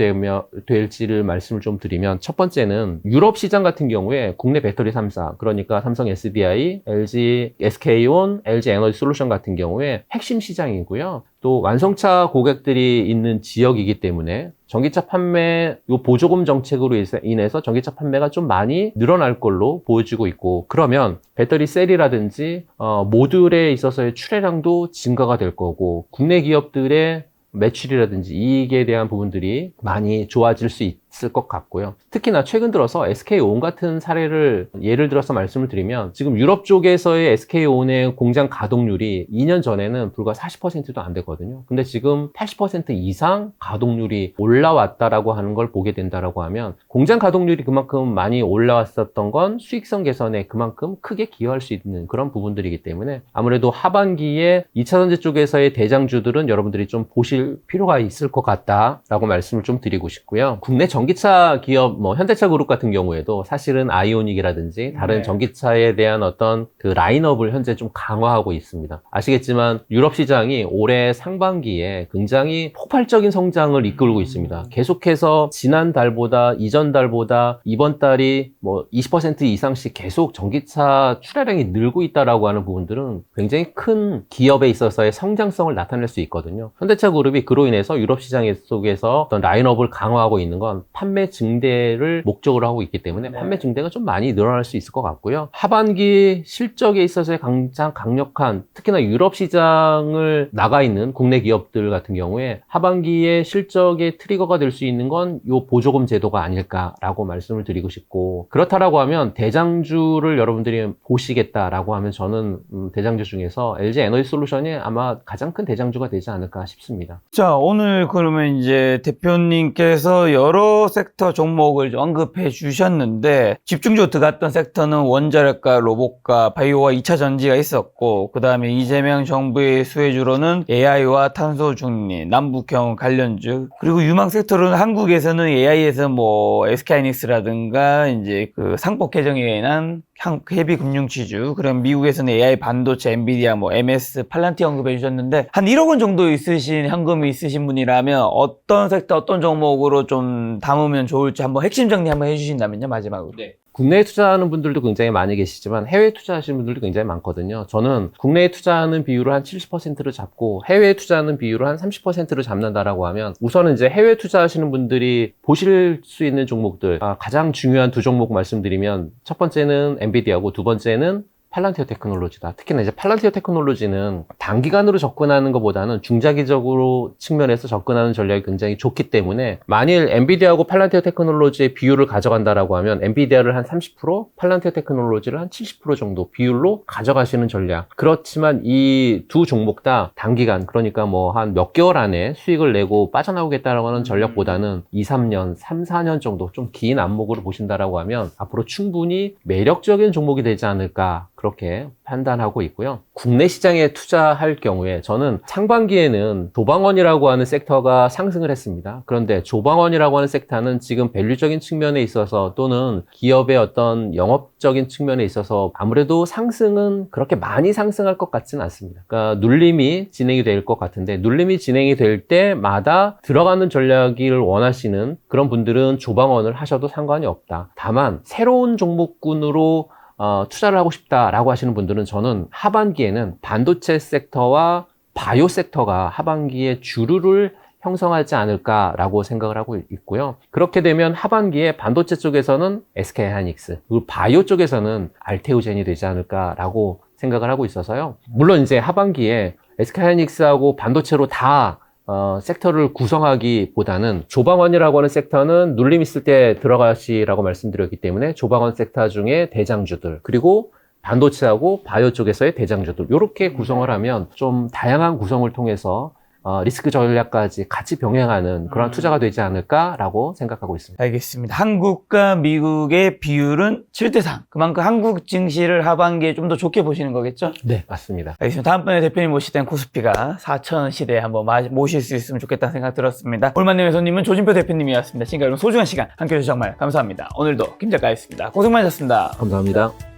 될지를 말씀을 좀 드리면, 첫 번째는 유럽 시장 같은 경우에 국내 배터리 3사, 그러니까 삼성 SDI, LG SK온, LG 에너지 솔루션 같은 경우에 핵심 시장이고요. 또 완성차 고객들이 있는 지역이기 때문에 전기차 판매, 요 보조금 정책으로 인해서 전기차 판매가 좀 많이 늘어날 걸로 보여지고 있고, 그러면 배터리 셀이라든지 모듈에 있어서의 출하량도 증가가 될 거고, 국내 기업들의 매출이라든지 이익에 대한 부분들이 많이 좋아질 수 있을 것 같고요. 특히나 최근 들어서 SK온 같은 사례를 예를 들어서 말씀을 드리면, 지금 유럽 쪽에서의 SK온의 공장 가동률이 2년 전에는 불과 40%도 안 되거든요. 근데 지금 80% 이상 가동률이 올라왔다라고 하는 걸 보게 된다라고 하면, 공장 가동률이 그만큼 많이 올라왔었던 건 수익성 개선에 그만큼 크게 기여할 수 있는 그런 부분들이기 때문에, 아무래도 하반기에 2차전지 쪽에서의 대장주들은 여러분들이 좀 보실 필요가 있을 것 같다라고 말씀을 좀 드리고 싶고요. 국내 전기차 기업, 현대차 그룹 같은 경우에도 사실은 아이오닉이라든지 다른 전기차에 대한 어떤 그 라인업을 현재 좀 강화하고 있습니다. 아시겠지만 유럽 시장이 올해 상반기에 굉장히 폭발적인 성장을 이끌고 있습니다. 계속해서 지난달보다 이전 달보다 이번 달이 20% 이상씩 계속 전기차 출하량이 늘고 있다라고 하는 부분들은 굉장히 큰 기업에 있어서의 성장성을 나타낼 수 있거든요. 현대차 그룹이 그로 인해서 유럽 시장 속에서 어떤 라인업을 강화하고 있는 건 판매 증대를 목적으로 하고 있기 때문에 판매 증대가 좀 많이 늘어날 수 있을 것 같고요. 하반기 실적에 있어서의 가장 강력한, 특히나 유럽 시장을 나가 있는 국내 기업들 같은 경우에 하반기에 실적의 트리거가 될 수 있는 건 요 보조금 제도가 아닐까라고 말씀을 드리고 싶고, 그렇다라고 하면 대장주를 여러분들이 보시겠다라고 하면 저는 대장주 중에서 LG 에너지 솔루션이 아마 가장 큰 대장주가 되지 않을까 싶습니다.
자, 오늘 그러면 이제 대표님께서 여러 섹터 종목을 언급해 주셨는데, 집중적으로 들어갔던 섹터는 원자력과 로봇과 바이오와 2차 전지가 있었고, 그 다음에 이재명 정부의 수혜주로는 AI와 탄소 중립, 남북형 관련주, 그리고 유망 섹터로는 한국에서는 AI에서 SK하이닉스라든가 이제 그 상법 개정에 의한 헤비 금융지주, 그럼 미국에서는 AI 반도체, 엔비디아, MS, 팔란티 언급해 주셨는데, 한 1억 원 정도 있으신 현금이 있으신 분이라면 어떤 섹터, 어떤 종목으로 좀 담으면 좋을지 한번 핵심 정리 한번 해주신다면요, 마지막으로.
네. 국내에 투자하는 분들도 굉장히 많이 계시지만 해외에 투자하시는 분들도 굉장히 많거든요. 저는 국내에 투자하는 비율을 한 70%를 잡고 해외에 투자하는 비율을 한 30%를 잡는다라고 하면, 우선은 이제 해외 투자하시는 분들이 보실 수 있는 종목들, 가장 중요한 두 종목 말씀드리면, 첫 번째는 엔비디아고 두 번째는 팔란티어 테크놀로지다. 특히나 이제 팔란티어 테크놀로지는 단기간으로 접근하는 것보다는 중장기적으로 측면에서 접근하는 전략이 굉장히 좋기 때문에, 만일 엔비디아하고 팔란티어 테크놀로지의 비율을 가져간다라고 하면 엔비디아를 한 30%, 팔란티어 테크놀로지를 한 70% 정도 비율로 가져가시는 전략. 그렇지만 이 두 종목 다 단기간, 그러니까 한 몇 개월 안에 수익을 내고 빠져나오겠다라고 하는 전략보다는 2, 3년, 3, 4년 정도 좀 긴 안목으로 보신다라고 하면 앞으로 충분히 매력적인 종목이 되지 않을까, 그렇게 판단하고 있고요. 국내 시장에 투자할 경우에 저는 상반기에는 조방원이라고 하는 섹터가 상승을 했습니다. 그런데 조방원이라고 하는 섹터는 지금 밸류적인 측면에 있어서 또는 기업의 어떤 영업적인 측면에 있어서 아무래도 상승은 그렇게 많이 상승할 것 같지는 않습니다. 그러니까 눌림이 진행이 될 것 같은데, 눌림이 진행이 될 때마다 들어가는 전략을 원하시는 그런 분들은 조방원을 하셔도 상관이 없다. 다만 새로운 종목군으로 투자를 하고 싶다라고 하시는 분들은 저는 하반기에는 반도체 섹터와 바이오 섹터가 하반기에 주류를 형성하지 않을까라고 생각을 하고 있고요. 그렇게 되면 하반기에 반도체 쪽에서는 SK하이닉스, 그리고 바이오 쪽에서는 알테오젠이 되지 않을까라고 생각을 하고 있어서요. 물론 이제 하반기에 SK하이닉스하고 반도체로 다 섹터를 구성하기보다는 조방원이라고 하는 섹터는 눌림 있을 때 들어가시라고 말씀드렸기 때문에 조방원 섹터 중에 대장주들 그리고 반도체하고 바이오 쪽에서의 대장주들 이렇게 구성을 하면 좀 다양한 구성을 통해서 리스크 전략까지 같이 병행하는 그런 투자가 되지 않을까라고 생각하고 있습니다.
알겠습니다. 한국과 미국의 비율은 7대3. 그만큼 한국 증시를 하반기에 좀 더 좋게 보시는 거겠죠?
네, 맞습니다.
알겠습니다. 다음번에 대표님 모실 땐 코스피가 4,000원 시대에 한번 모실 수 있으면 좋겠다는 생각 들었습니다. 올만님의 손님은 조진표 대표님이었습니다. 지금까지 소중한 시간 함께해 주셔서 정말 감사합니다. 오늘도 김 작가였습니다. 고생 많으셨습니다.
감사합니다.